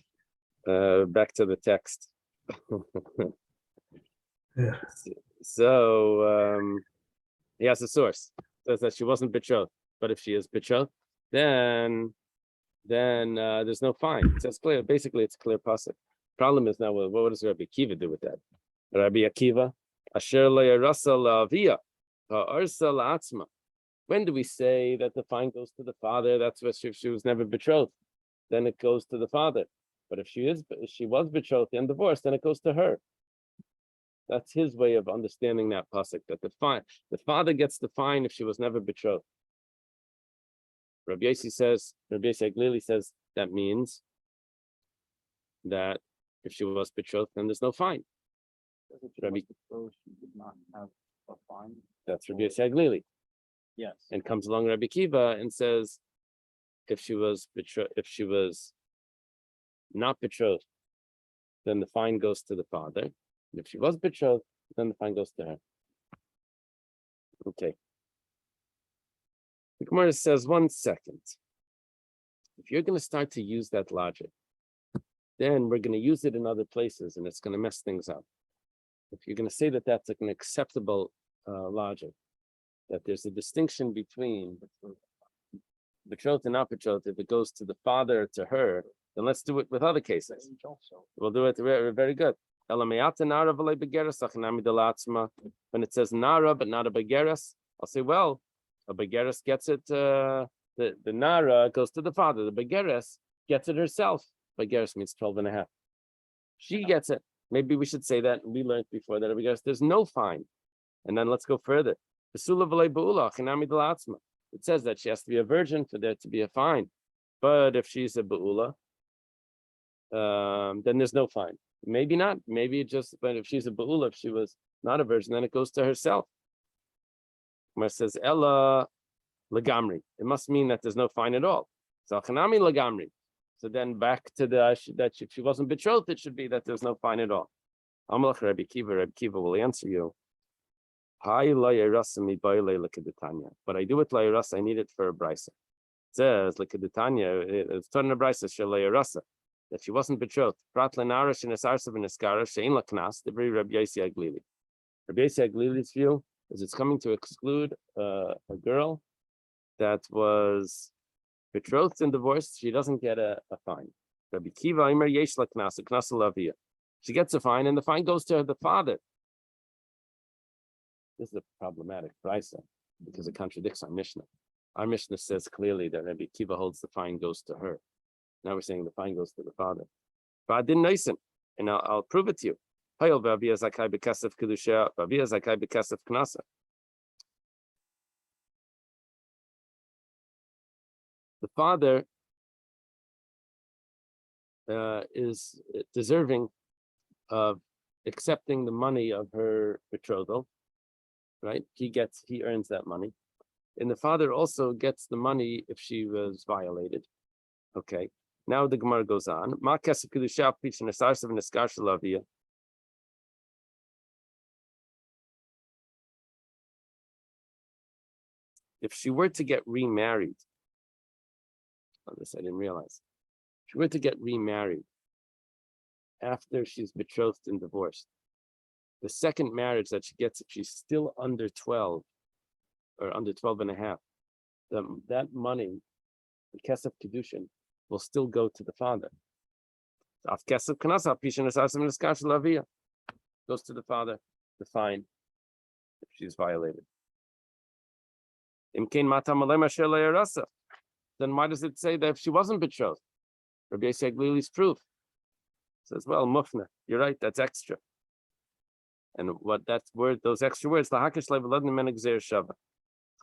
Back to the text. Yeah. So he has a source. Says that she wasn't betrothed. But if she is betrothed, then there's no fine. It says clear. Basically, it's clear pasuk. Problem is now, well, what does Rabbi Akiva do with that? Rabbi Akiva, Asher le'arasa la'avia, ha'arsa la'atzma. When do we say that the fine goes to the father? That's if she was never betrothed, then it goes to the father. But if she was betrothed and divorced, then it goes to her. That's his way of understanding that pasuk. That the father gets the fine if she was never betrothed. Rabbi Yossi clearly says that means that if she was betrothed, then there's no fine. Rabbi, She did not have a fine. that's Rabbi Yossi. Yes. And comes along Rabbi Kiva and says, if she was not betrothed, then the fine goes to the father. And if she was betrothed, then the fine goes to her. Okay. The Gemara says, 1 second. If you're going to start to use that logic, then we're going to use it in other places and it's going to mess things up. If you're going to say that that's an acceptable logic, that there's a distinction between betrothed and not betrothed, if it goes to the father or to her, then let's do it with other cases. We'll do it very good. When it says nara but not a begeres, I'll say, well, a begeres gets it, the nara goes to the father, the begeres gets it herself. Begeres means 12 and a half. She gets it. Maybe we should say that. We learned before that begeres, there's no fine. And then let's go further. It says that she has to be a virgin for there to be a fine. But if she's a be'ula, then there's no fine. Maybe not. Maybe but if she's a be'ula, if she was not a virgin, then it goes to herself. Where it says Ella Lagamri. It must mean that there's no fine at all. So Chanami Lagamri. So then back to that if she wasn't betrothed, it should be that there's no fine at all. Amalach Rabbi Kiva will answer you. But I do it layarasa. I need it for a brisa. It says l'kedetanya. It's turning a brisa shelayarasa that she wasn't betrothed. Prat lenarish in esarsav in eskara shein laknas. The very Rabbi Yossi Aglili. Rabbi Yossi Aglili's view is it's coming to exclude a girl that was betrothed and divorced. She doesn't get a fine. Rabbi Kiva Imer yesh laknas knas lavia. She gets a fine, and the fine goes to the father. This is a problematic brisa because it contradicts our Mishnah. Our Mishnah says clearly that Rabbi Kiva holds the fine goes to her. Now we're saying the fine goes to the father. But I didn't nice him, and I'll prove it to you. The father is deserving of accepting the money of her betrothal. Right? He earns that money. And the father also gets the money if she was violated. Okay. Now the Gemara goes on. If she were to get remarried, this I didn't realize. If she were to get remarried after she's betrothed and divorced, the second marriage that she gets, if she's still under 12 or under 12 and a half, that money, the Kesef Kedushin, will still go to the father. Af Kesef Kanasa, Pishin Asasim Niskash Lavia, goes to the father, the fine, if she's violated. Imkain Mata Malema Shelei Rasa. Then why does it say that if she wasn't betrothed? Rabbi Yosef Glili's proof says, well, Mufna, you're right, that's extra. And what that word, those extra words, it's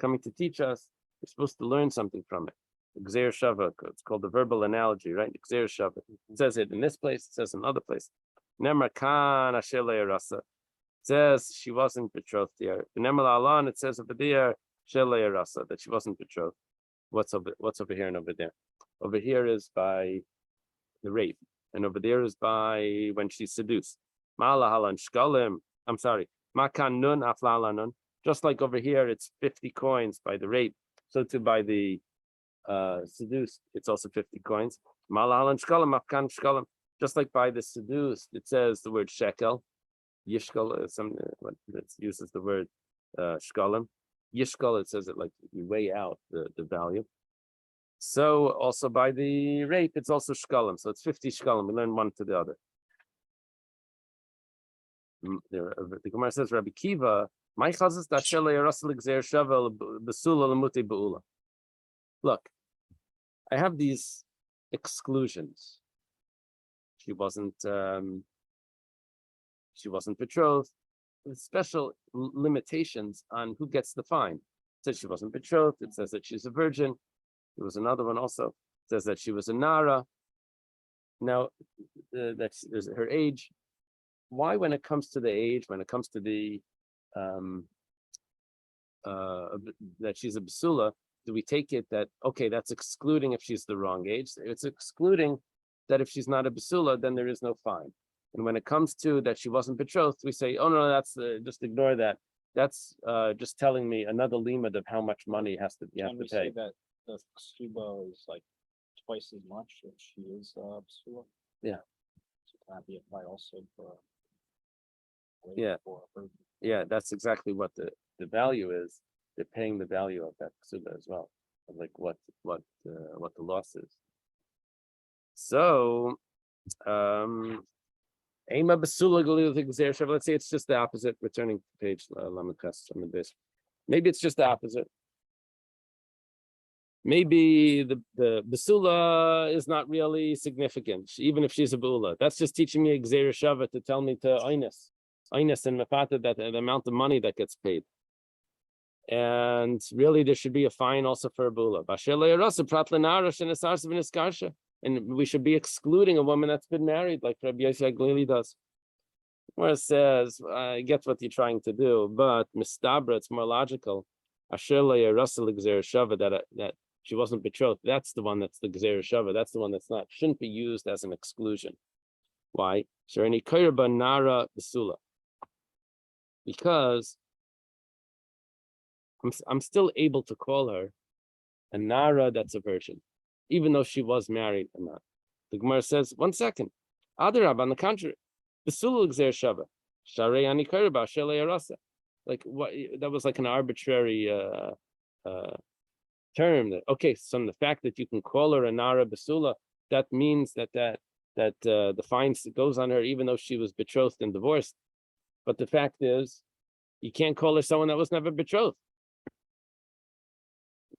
coming to teach us, we're supposed to learn something from it. Gzeir Shava, it's called the verbal analogy, right? Gzeir Shava. It says it in this place, it says in another place. Nemar Kan Ashelei Rasa. It says she wasn't betrothed here. Nemar Alan, it says over there, Shelei Rasa, that she wasn't betrothed. What's over here and over there? Over here is by the rape, and over there is by when she's seduced. Malahalan Shkalim. I'm sorry. Makan Nun Aflala Nun. Just like over here, it's 50 coins by the rape. So too by the seduced, it's also 50 coins. Malahalan Shkalim, Afkan Shkalim. Just like by the seduced, it says the word shekel. Yishkal, that uses the word shkalim. Yishkal, it says it like you weigh out the value. So also by the rape, it's also shkalim. So it's 50 shkalim. We learn one to the other. The Gemara says, Rabbi Kiva, my chazas dashelei arasel gzeir shavel besula lemute beula. Look, I have these exclusions. She wasn't betrothed. With special limitations on who gets the fine. It says she wasn't betrothed. It says that she's a virgin. There was another one also. It says that she was a nara. Now, that's her age. Why, when it comes to the age, when it comes to the that she's a basula, do we take it that okay, that's excluding if she's the wrong age? It's excluding that if she's not a basula, then there is no fine. And when it comes to that she wasn't betrothed, we say, oh no, that's just ignore that. That's just telling me another limit of how much money you have to pay. Say that the ksuba is like twice as much if she is psula? Yeah. So can that be applied also for? Yeah. For her? Yeah, that's exactly what the value is. They're paying the value of that ksuba as well, like what the loss is. So, let's say it's just the opposite. Returning to page this. Maybe it's just the opposite. Maybe the basula is not really significant, even if she's a bula. That's just teaching me Gzeir Shava to tell me to Einis and Mefata that the amount of money that gets paid. And really, there should be a fine also for a bula. And we should be excluding a woman that's been married, like Rabbi Yosef Glili does. Where it says, I get what you're trying to do, but mistabra, it's more logical. That she wasn't betrothed. That's the one that's the Gzeir Shava. That's the one that's not, shouldn't be used as an exclusion. Why? Because I'm still able to call her a Nara that's a virgin, even though she was married or not. The Gemara says, 1 second. Adarab, on the contrary, Besula Gzeir Shava. Sharei Ani Kairba, Shelei Arasa. Like what that was like an arbitrary term that okay, so the fact that you can call her a Nara Besula, that means that the fine goes on her even though she was betrothed and divorced. But the fact is, you can't call her someone that was never betrothed.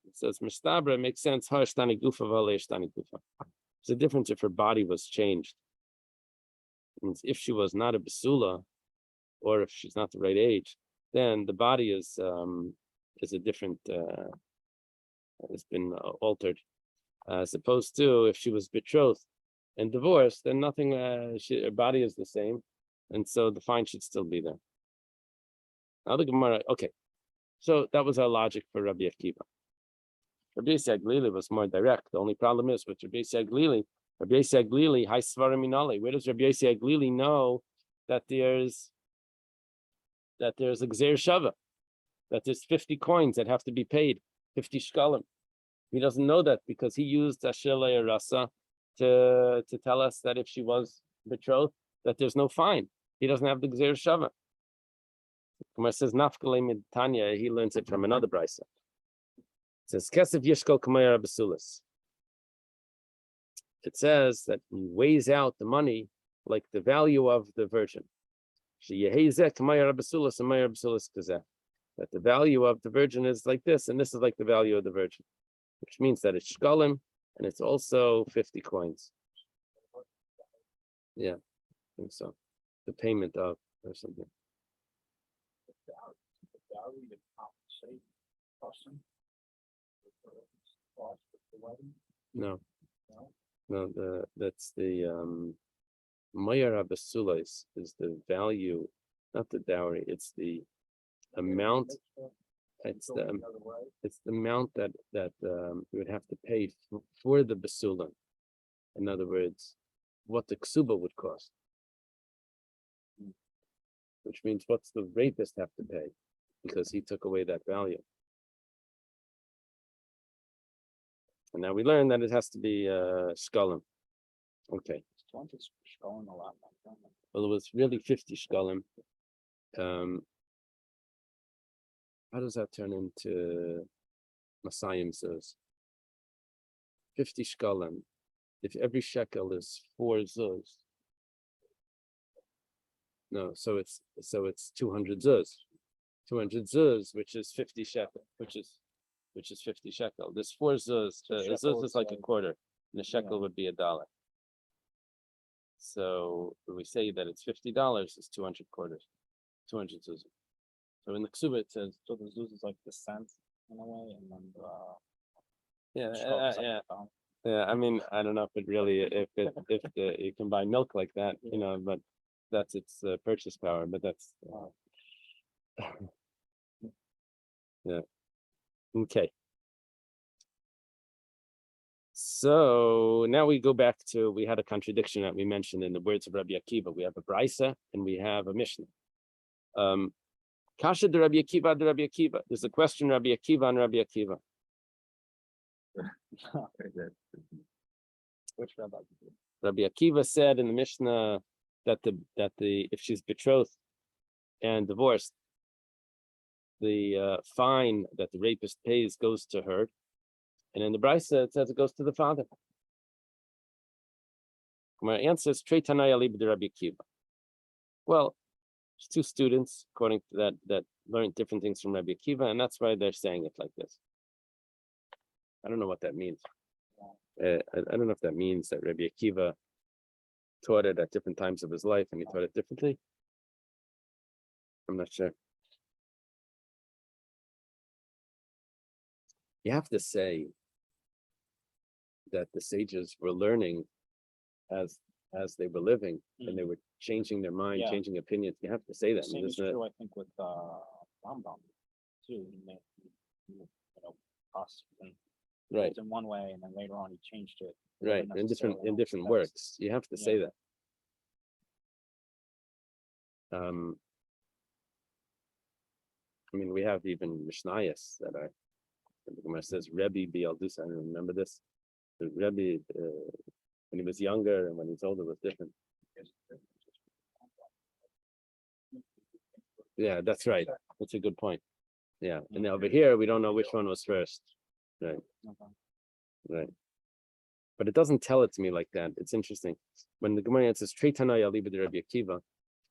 It says Mistabra, it makes sense. It's a difference if her body was changed. It means if she was not a basula, or if she's not the right age, then the body is a different. It's been altered, as opposed to if she was betrothed and divorced, then nothing. Her body is the same, and so the fine should still be there. Now the Gemara. Okay, so that was our logic for Rabbi Akiva. Rabbi Yosef Glili was more direct. The only problem is with Rabbi Yosef Glili, high svarim minale. Where does Rabbi Yosef Glili know that there's a Gzeir Shava, that there's 50 coins that have to be paid, 50 shkalim? He doesn't know that because he used Ashelei Rasa to tell us that if she was betrothed, that there's no fine. He doesn't have the Gzeir Shava. Kumar says Nafkalei Mid Tanya, he learns it from another brisa. says Kesef Yishkol Kamayar Basulis. It says that he weighs out the money like the value of the virgin. That the value of the virgin is like this, and this is like the value of the virgin, which means that it's shkalim, and it's also 50 coins. Yeah, I think so. The payment of or something. No, that's the Mayar Abasulis is the value, not the dowry. It's the amount. It's the amount that you would have to pay for the basulam. In other words, what the ksuba would cost, which means what's the rapist have to pay because he took away that value. And now we learn that it has to be shkalim. Okay. Well, it was really 50 shkalim. How does that turn into Masayim says? 50 shkalim. If every shekel is 4 zuz. No, so it's 200 zuz. 200 zuz, which is 50 shekel, which is 50 shekel. This 4 zuz, a zuz is like a quarter, and a shekel would be $1. So when we say that it's $50, it's 200 quarters, 200 zuz. So in the ksuba it says, So the zuz is like the cent in a way, and then yeah, shkalim is like yeah. the pound. Yeah, I mean, I don't know if it really, you can buy milk like that, but that's its purchase power, but that's, yeah. Okay. So now we go back to, we had a contradiction that we mentioned in the words of Rabbi Akiva. We have a Brisa and we have a Mishnah. Kasha de Rabbi Akiva. There's a question, Rabbi Akiva and Rabbi Akiva. Which rabbi? Rabbi Akiva said in the Mishnah that if she's betrothed and divorced, the fine that the rapist pays goes to her, and in the Brisa it says it goes to the father. My answer is Trei Tanai Alib de Rabbi Akiva. Well, there's 2 students according to that learned different things from Rabbi Akiva, and that's why they're saying it like this. I don't know what that means. I don't know if that means that Rabbi Akiva taught it at different times of his life and he taught it differently. I'm not sure. You have to say that the sages were learning as they were living, and they were changing their mind, Yeah. changing opinions. You have to say that. Same is true, I think, with Rambam too. He made, possibly right, in one way, and then later on he changed it. right, in different works. You have to say that. I mean, we have even Mishnayos that are. The Gemara says Rebbe Bialdusa. I remember this. The Rebbe, when he was younger and when he's older, was different. Yeah, that's right. That's a good point. Yeah, and over here we don't know which one was first. Right, right. But it doesn't tell it to me like that. It's interesting. When the Gemara says Trei Tanai Alib de Rabbi Akiva,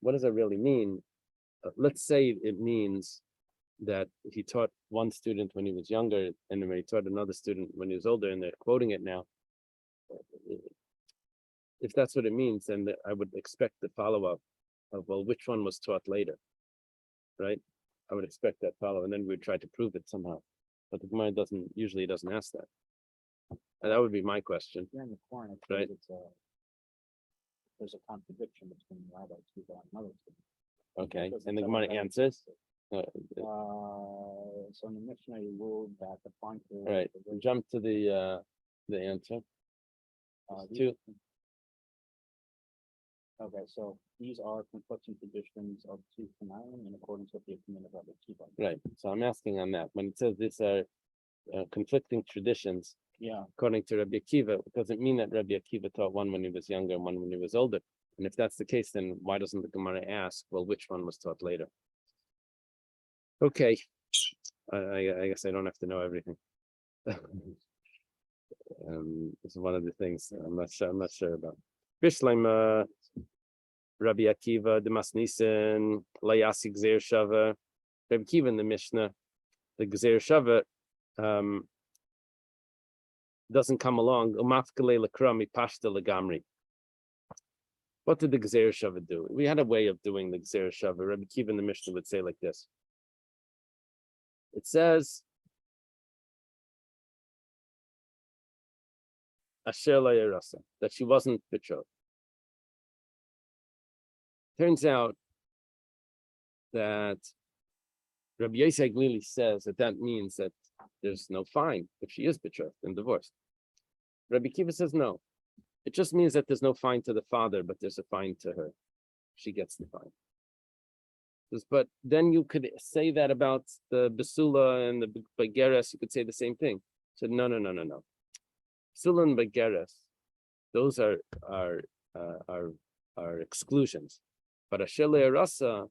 what does that really mean? Let's say it means that he taught one student when he was younger, and then he taught another student when he was older, and they're quoting it now. If that's what it means, then I would expect the follow-up of, well, which one was taught later, right? I would expect that follow, and then we'd try to prove it somehow. But the Gemara usually doesn't ask that. And that would be my question. Here in the corner, Right. There's a contradiction between Rabbi Akiva and another two. Okay, Doesn't and the tell Gemara us that. answers. So in the Mishnah, you ruled that the point. Right, jump to the answer. Two. Okay, so these are conflicting traditions of two Tannaim in accordance with the opinion of Rabbi Akiva. Right, so I'm asking on that. When it says these are conflicting traditions, Yeah, according to Rabbi Akiva, it doesn't mean that Rabbi Akiva taught one when he was younger and one when he was older. And if that's the case, then why doesn't the Gemara ask, well, which one was taught later? Okay, I guess I don't have to know everything. This is one of the things I'm not sure about. Bishleim, Rabbi Akiva, the Masnisen, Layasi Gzeir Shava, Rabbi Akiva in the Mishnah, the Gzeir Shava doesn't come along. Umafkale Lakrami Pashta Lagamri. What did the Gzeir Shava do? We had a way of doing the Gzeir Shava. Rabbi Akiva in the Mishnah would say like this. It says, Asher la yarasa, that she wasn't betrothed. Turns out that Rabbi Yosef Glili says that means that there's no fine if she is betrothed and divorced. Rabbi Kiva says no. It just means that there's no fine to the father, but there's a fine to her. She gets the fine. But then you could say that about the Basula and the Bageres, you could say the same thing. So no. Basula and Bageres, those are exclusions. But Asher Rasa,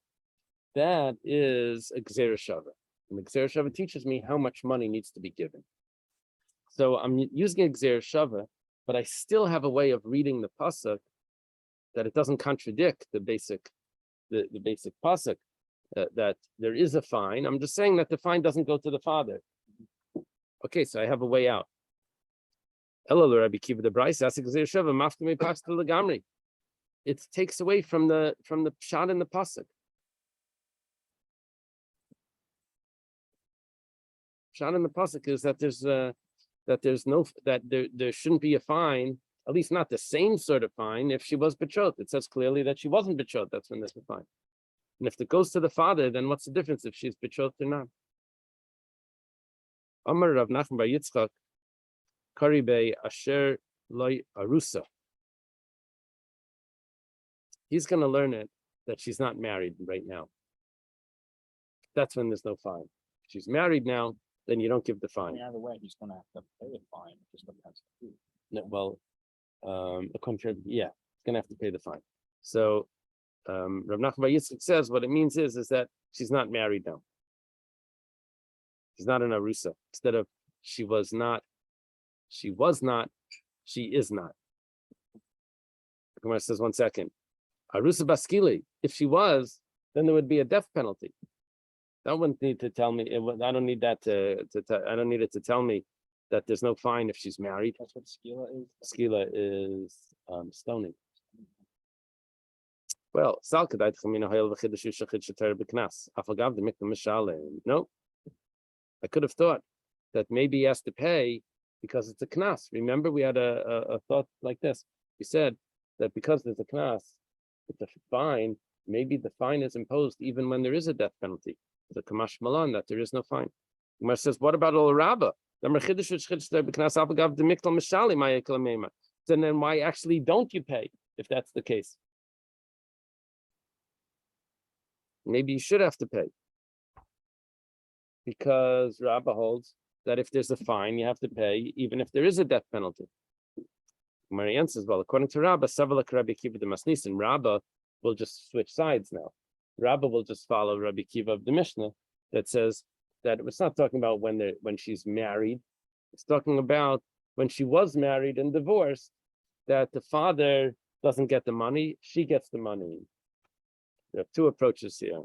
that is a Gzeir Shava. And the Gzeir Shava teaches me how much money needs to be given. So I'm using a Gzeir Shava, but I still have a way of reading the pasuk that it doesn't contradict the basic pasuk that there is a fine. I'm just saying that the fine doesn't go to the father. Okay, so I have a way out. Elul Rabbi Kiva the Bryce, that's a Gzeir Shava, mafkame pasta legamri. It takes away from the pshat in the pasuk. Pshat in the pasuk is that there shouldn't be a fine, at least not the same sort of fine if she was betrothed. It says clearly that she wasn't betrothed. That's when there's a fine. And if it goes to the father, then what's the difference if she's betrothed or not? Amar Rav Nachman bar Yitzchak, Karibei Asher Loi Arusa. He's going to learn it that she's not married right now. That's when there's no fine. If she's married now, then you don't give the fine. Either way, he's going to have to pay a fine. It just depends. No, well, according to, yeah, he's going to have to pay the fine. So Rav Nachman bar Yitzchak says what it means is that she's not married now. She's not an arusa. Instead of she was not, she is not. The Gemara says 1 second. Arusa baskili. If she was, then there would be a death penalty. That wouldn't need to tell me. I don't need that I don't need it to tell me that there's no fine if she's married. That's what skila is. Skila is stoning. Well, no, I could have thought that maybe he has to pay because it's a knas. Remember, we had a thought like this. We said that because there's a knas, it's a fine. Maybe the fine is imposed even when there is a death penalty. The kamash malan that there is no fine. Gemara says, what about all rabba? Then why actually don't you pay if that's the case? Maybe you should have to pay. Because Rabbah holds that if there's a fine, you have to pay, even if there is a death penalty. Marianne says, well, according to Rabbah, Savalak Rabbi Kiva the Masnisin, Rabbah will just switch sides now. Rabbah will just follow Rabbi Kiva of the Mishnah that says that it's not talking about when she's married. It's talking about when she was married and divorced, that the father doesn't get the money, she gets the money. There are two approaches here.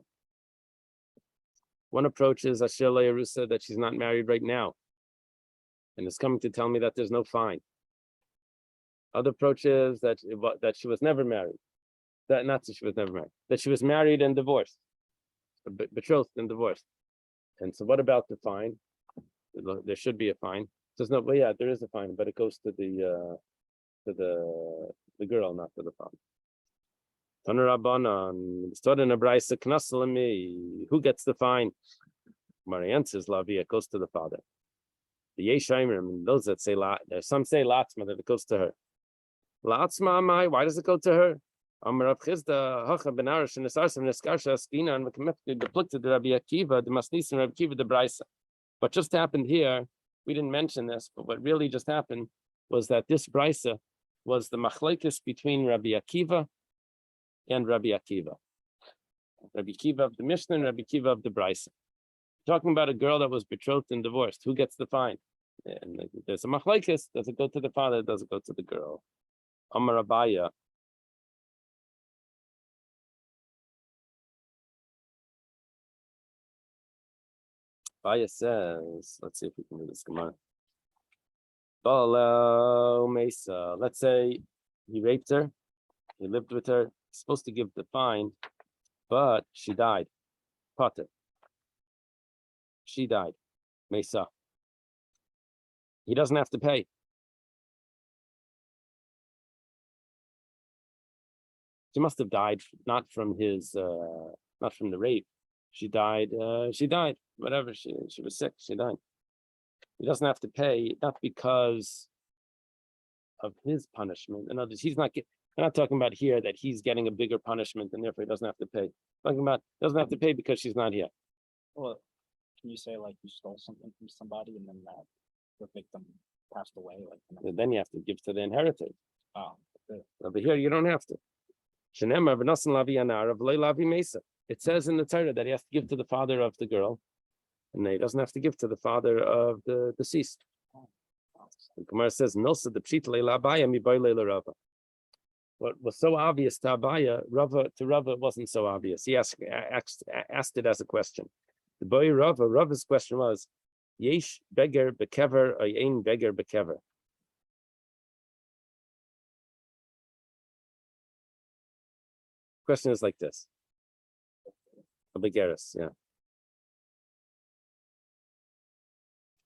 One approach is Asher Yarusa, that she's not married right now. And it's coming to tell me that there's no fine. Other approach is that she was never married. Not that she was never married, that she was married and divorced, betrothed and divorced. And so what about the fine? There should be a fine. There's no, well, yeah, there is a fine, but it goes to the girl, not to the father. Who gets the fine? Marianne says, it goes to the father. The Yeshayim, those that say some say Latzma, that it goes to her. Latzma, why does it go to her? But just happened here, we didn't mention this, but what really just happened was that this brisa was the machlekes between Rabbi Akiva and Rabbi Akiva. Rabbi Akiva of the Mishnah and Rabbi Akiva of the brisa. Talking about a girl that was betrothed and divorced. Who gets the fine? And like, there's a machlekes, does it go to the father, does it go to the girl? Amar Abaya. Abaya says, let's see if we can do this. Come on. Balo Mesa. Let's say he raped her, he lived with her, he's supposed to give the fine, but she died. Potter. She died. Mesa. He doesn't have to pay. She must have died not from his not from the rape. She died, whatever, she was sick, she died. He doesn't have to pay, not because of his punishment. In other words, we're not talking about here that he's getting a bigger punishment and therefore he doesn't have to pay. Talking about doesn't have to pay because she's not here. Well, can you say like you stole something from somebody and then that the victim passed away? Like Then you have to give to the inheritor. oh, okay. Over here, you don't have to. It says in the Torah that he has to give to the father of the girl, and he doesn't have to give to the father of the deceased. The Gemara says, "Milsa the pshit leila Abaya miboy leila Rava." What was so obvious to Abaya, Rava wasn't so obvious. He asked it as a question. The boy Rava's question was, "Yesh beger bekever or ein beger bekever?" Question is like this. A begeris, yeah.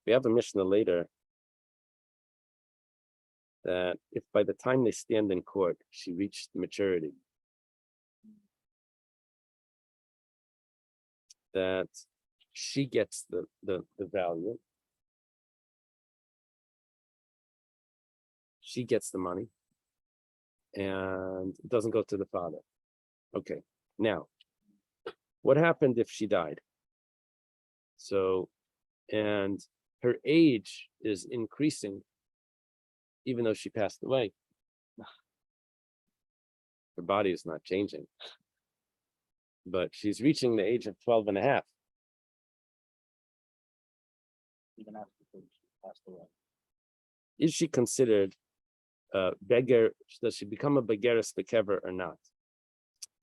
We have a Mishnah later that if by the time they stand in court, she reached maturity, that she gets the value, she gets the money, and it doesn't go to the father. Okay, now, what happened if she died? So, and her age is increasing, even though she passed away. Her body is not changing, but she's reaching the age of 12 and a half. Even after she passed away. Is she considered beggar? Does she become a begeris bekever or not?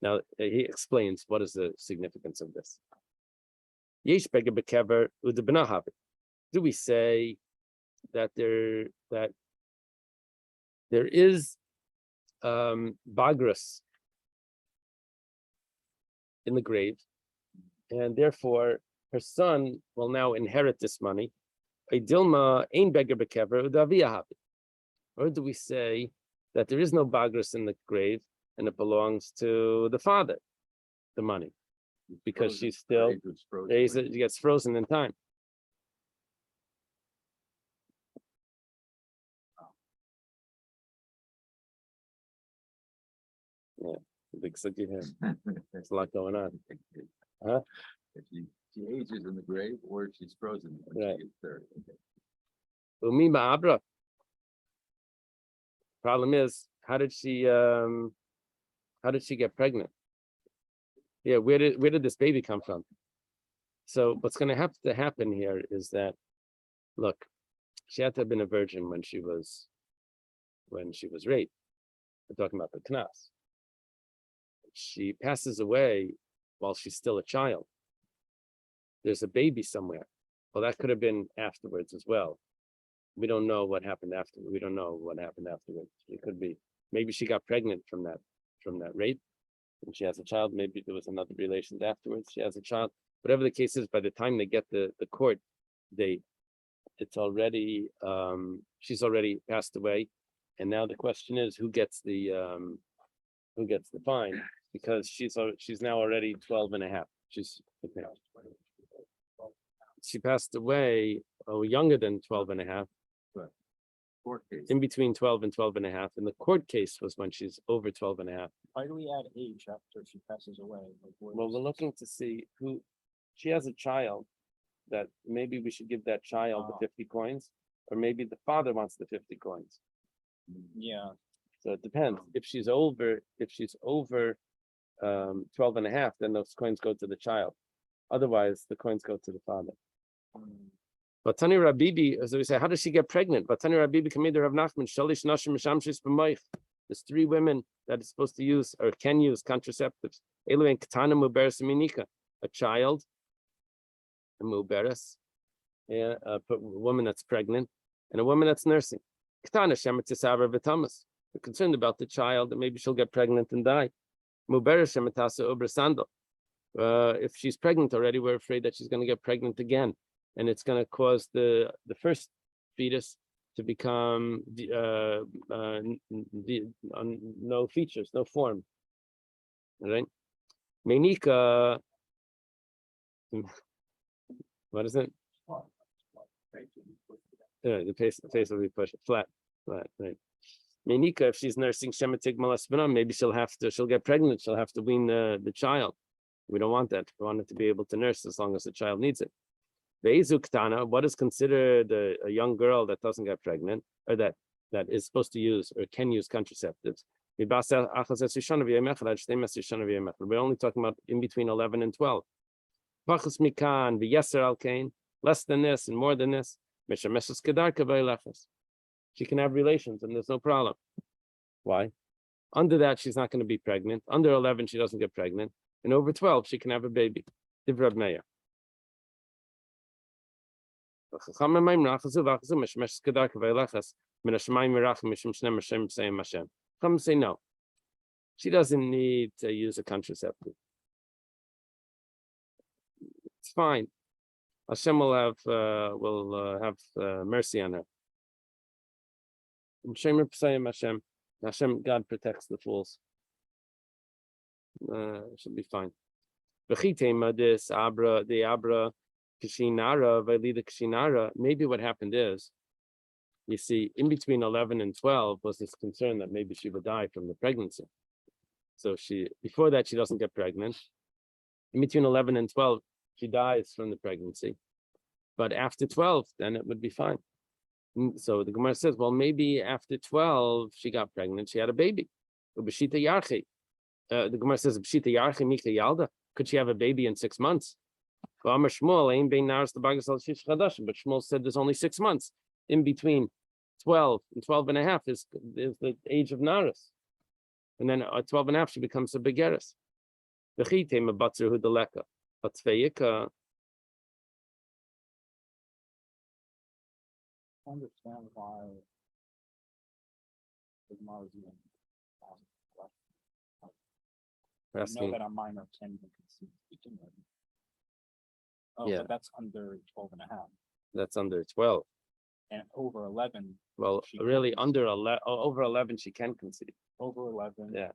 Now he explains what is the significance of this. Yesh beggar bekever u'debenahav. Do we say that there is bagrus in the grave, and therefore her son will now inherit this money? A dilma ein beggar bekever u'daviyahav. Or do we say that there is no bagrus in the grave and it belongs to the father, the money, because she's still, it gets frozen in time. Yeah, big sucky here. There's a lot going on. Huh? If she ages in the grave or she's frozen when Right. she gets 30. Okay. Umi ma'abra. Problem is, how did she get pregnant? Yeah, where did this baby come from? So what's going to have to happen here is that, look, she had to have been a virgin when she was raped. We're talking about the knas. She passes away while she's still a child. There's a baby somewhere. Well, that could have been afterwards as well. We don't know what happened after. We don't know what happened afterwards. It could be, maybe she got pregnant from that rape, and she has a child. Maybe there was another relation afterwards. She has a child. Whatever the case is, by the time they get the court date, it's already she's already passed away, and now the question is who gets the fine, because she's now already 12 and a half. She passed away younger than 12 and a half. Court case. In between 12 and 12 and a half. And the court case was when she's over 12 and a half. Why do we add age after she passes away? Like, Well, we're looking to see who, she has a child that maybe we should give that child the 50 coins, or maybe the father wants the 50 coins. yeah, So it depends. If she's over 12 and a half, then those coins go to the child. Otherwise, the coins go to the father. But Tani Rabibi, as we say, how does she get pregnant? But Tani Rabibi Kamid Rav Nachman, Shalish Nashim Mishamshis B'moich. There's 3 women that are supposed to use or can use contraceptives. Elu and Katana Muberes Minika, a child, a Muberes, a woman that's pregnant, and a woman that's nursing. Katana Shematisavra Vitamas. We're concerned about the child that maybe she'll get pregnant and die. Muberes Shematasa Ubrasando. If she's pregnant already, we're afraid that she's going to get pregnant again, and it's going to cause the first fetus to become no features, no form. All right, Menika. What is it? The face will be pushed flat, right. Menika, if she's nursing Shematig Malaspina, maybe she'll get pregnant. She'll have to wean the child. We don't want that. We want it to be able to nurse as long as the child needs it. Ve'izuktana, what is considered a young girl that doesn't get pregnant, or that is supposed to use or can use contraceptives? We're only talking about in between 11 and 12. Less than this and more than this. She can have relations and there's no problem. Why? Under that, she's not going to be pregnant. Under 11, she doesn't get pregnant. And over 12, she can have a baby. Divrei Meir. Come say no. She doesn't need to use a contraceptive. It's fine. Hashem will have mercy on her. Hashem, God protects the fools. Should be fine. Maybe what happened is, you see, in between 11 and 12 was this concern that maybe she would die from the pregnancy. So before that, she doesn't get pregnant. In between 11 and 12, she dies from the pregnancy. But after 12, then it would be fine. So the Gemara says, well, maybe after 12, she got pregnant, she had a baby. The Gemara says, could she have a baby in 6 months? But Shmuel said there's only 6 months. In between 12 and 12 and a half is the age of Naras. And then at 12 and a half, she becomes a begeris. Understand why the Gemara is even asking. I know that a minor can even conceive to begin with. Oh, Yeah. but that's under 12 and a half. That's under 12. And over 11. Well, she really can under 11, over 11, she can conceive. Over 11. Yeah.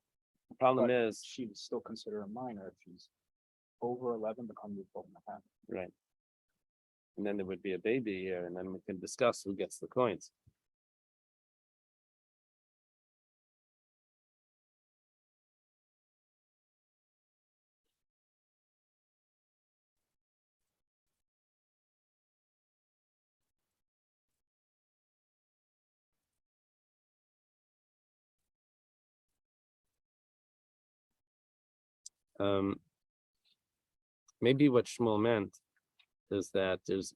The problem but is, she would still consider a minor if she's over 11 but under 12 and a half. right. And then there would be a baby here, and then we can discuss who gets the coins. Maybe what Shmuel meant is that there's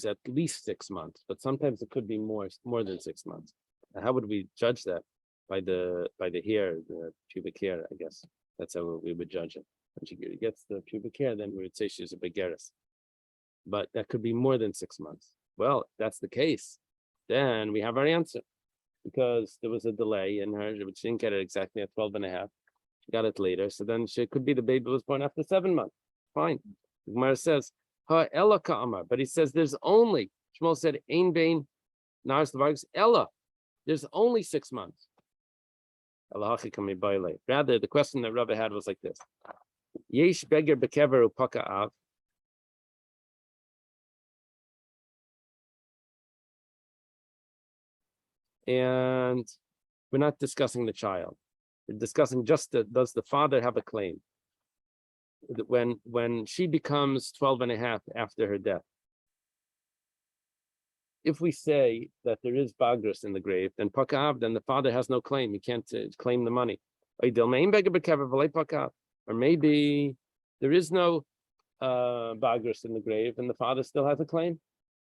at least 6 months, but sometimes it could be more than 6 months. How would we judge that? By the hair, the pubic hair, I guess. That's how we would judge it. When she gets the pubic hair, then we would say she's a begeris. But that could be more than 6 months. Well, if that's the case, then we have our answer. Because there was a delay in her, but she didn't get it exactly at 12 and a half. She got it later. So then she could be the baby was born after 7 months. Fine. The Gemara says, Ha Ella Ka'amar. But he says there's only, Shmuel said, Ein Bein Nars Levargs Ella. There's only 6 months. Rather, the question that Rabbi had was like this. Yesh Beger Bekever Upaka Av. And we're not discussing the child. We're discussing just does the father have a claim? When she becomes 12 and a half after her death. If we say that there is bagras in the grave, then pakav, then the father has no claim. He can't claim the money. Or maybe there is no Bagris in the grave, and the father still has a claim.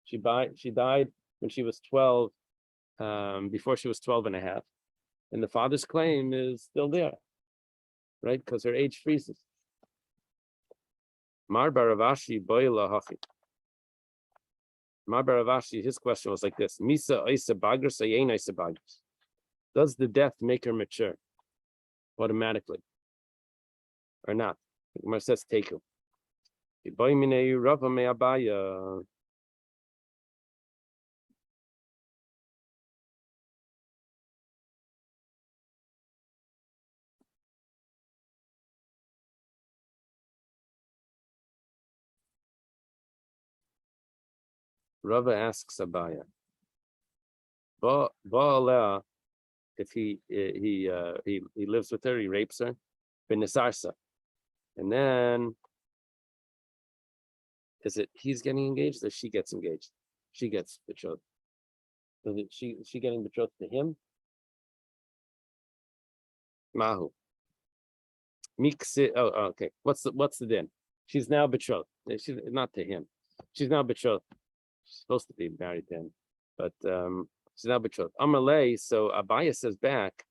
She died when she was 12, before she was 12 and a half. And the father's claim is still there, right? Because her age freezes. Mar Baravashi Boila Hachi. Mar Baravashi, his question was like this: Misa Isa Bagris, Ayen Isa Bagris. Does the death make her mature automatically or not? The Gemara says Teku. Rava me Abaya. Rava asks Abaya, Ba'aleh, if he lives with her, he rapes her, Benisarsa, and then is it he's getting engaged or she gets engaged? She gets betrothed. Is it she getting betrothed to him? Mahu. Miksi. Oh, okay. What's the din? She's now betrothed. She's not to him. She's now betrothed. She's supposed to be married to him, but she's now betrothed. Amalei. So Abaya says back.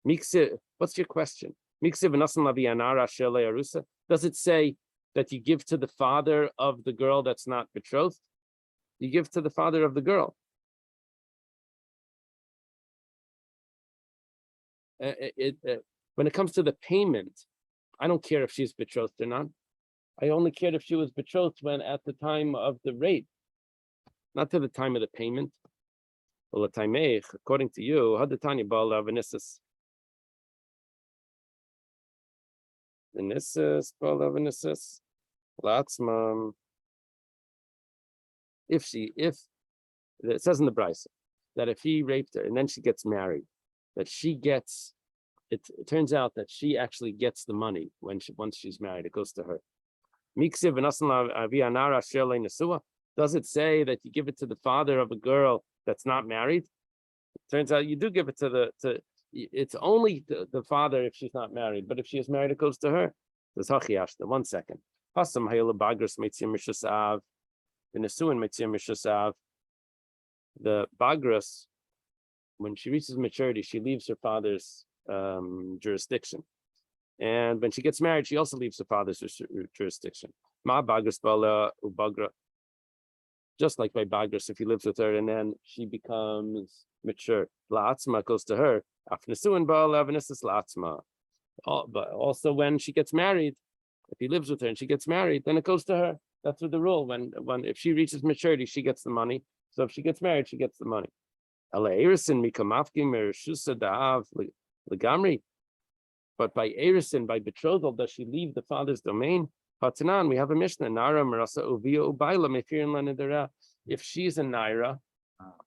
Miksi. What's your question? Miksi v'nasan lavi anara shele arusa. Does it say that you give to the father of the girl that's not betrothed? You give to the father of the girl. When it comes to the payment, I don't care if she's betrothed or not. I only cared if she was betrothed when at the time of the rape, not to the time of the payment. Well, according to you, Hadatanya Bala Venesis. Venesis, Bala Venesis. Latzman. If it says in the Bryce that if he raped her and then she gets married, that she gets it turns out that she actually gets the money once she's married, it goes to her. Does it say that you give it to the father of a girl that's not married? It turns out you do give it to it's only the father if she's not married, but if she is married, it goes to her. There's Hachiashta. 1 second. The Bagras, when she reaches maturity, she leaves her father's jurisdiction. And when she gets married, she also leaves her father's jurisdiction. Ma Bagras Bala Ubagra. Just like by Bagras, if he lives with her and then she becomes mature, La'atzma goes to her. Afnesuin Bala Avenesis La'atzma. But also when she gets married, if he lives with her and she gets married, then it goes to her. That's what the rule. When if she reaches maturity, she gets the money. So if she gets married, she gets the money. But by Erisin, by betrothal, does she leave the father's domain? Hatanan, we have a Mishnah. Nara Marasa Uvia Ubaila Mefir Lanidara. If she's a Naira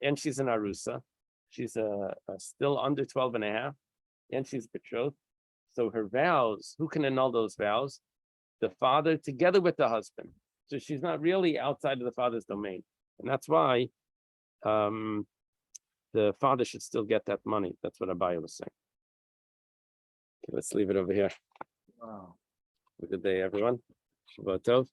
and she's an Arusa, she's still under 12 and a half, and she's betrothed. So her vows, who can annul those vows? The father together with the husband. So she's not really outside of the father's domain. And that's why the father should still get that money. That's what Abaya was saying. Okay, let's leave it over here. Wow. Have a good day, everyone. Shabbat Tov.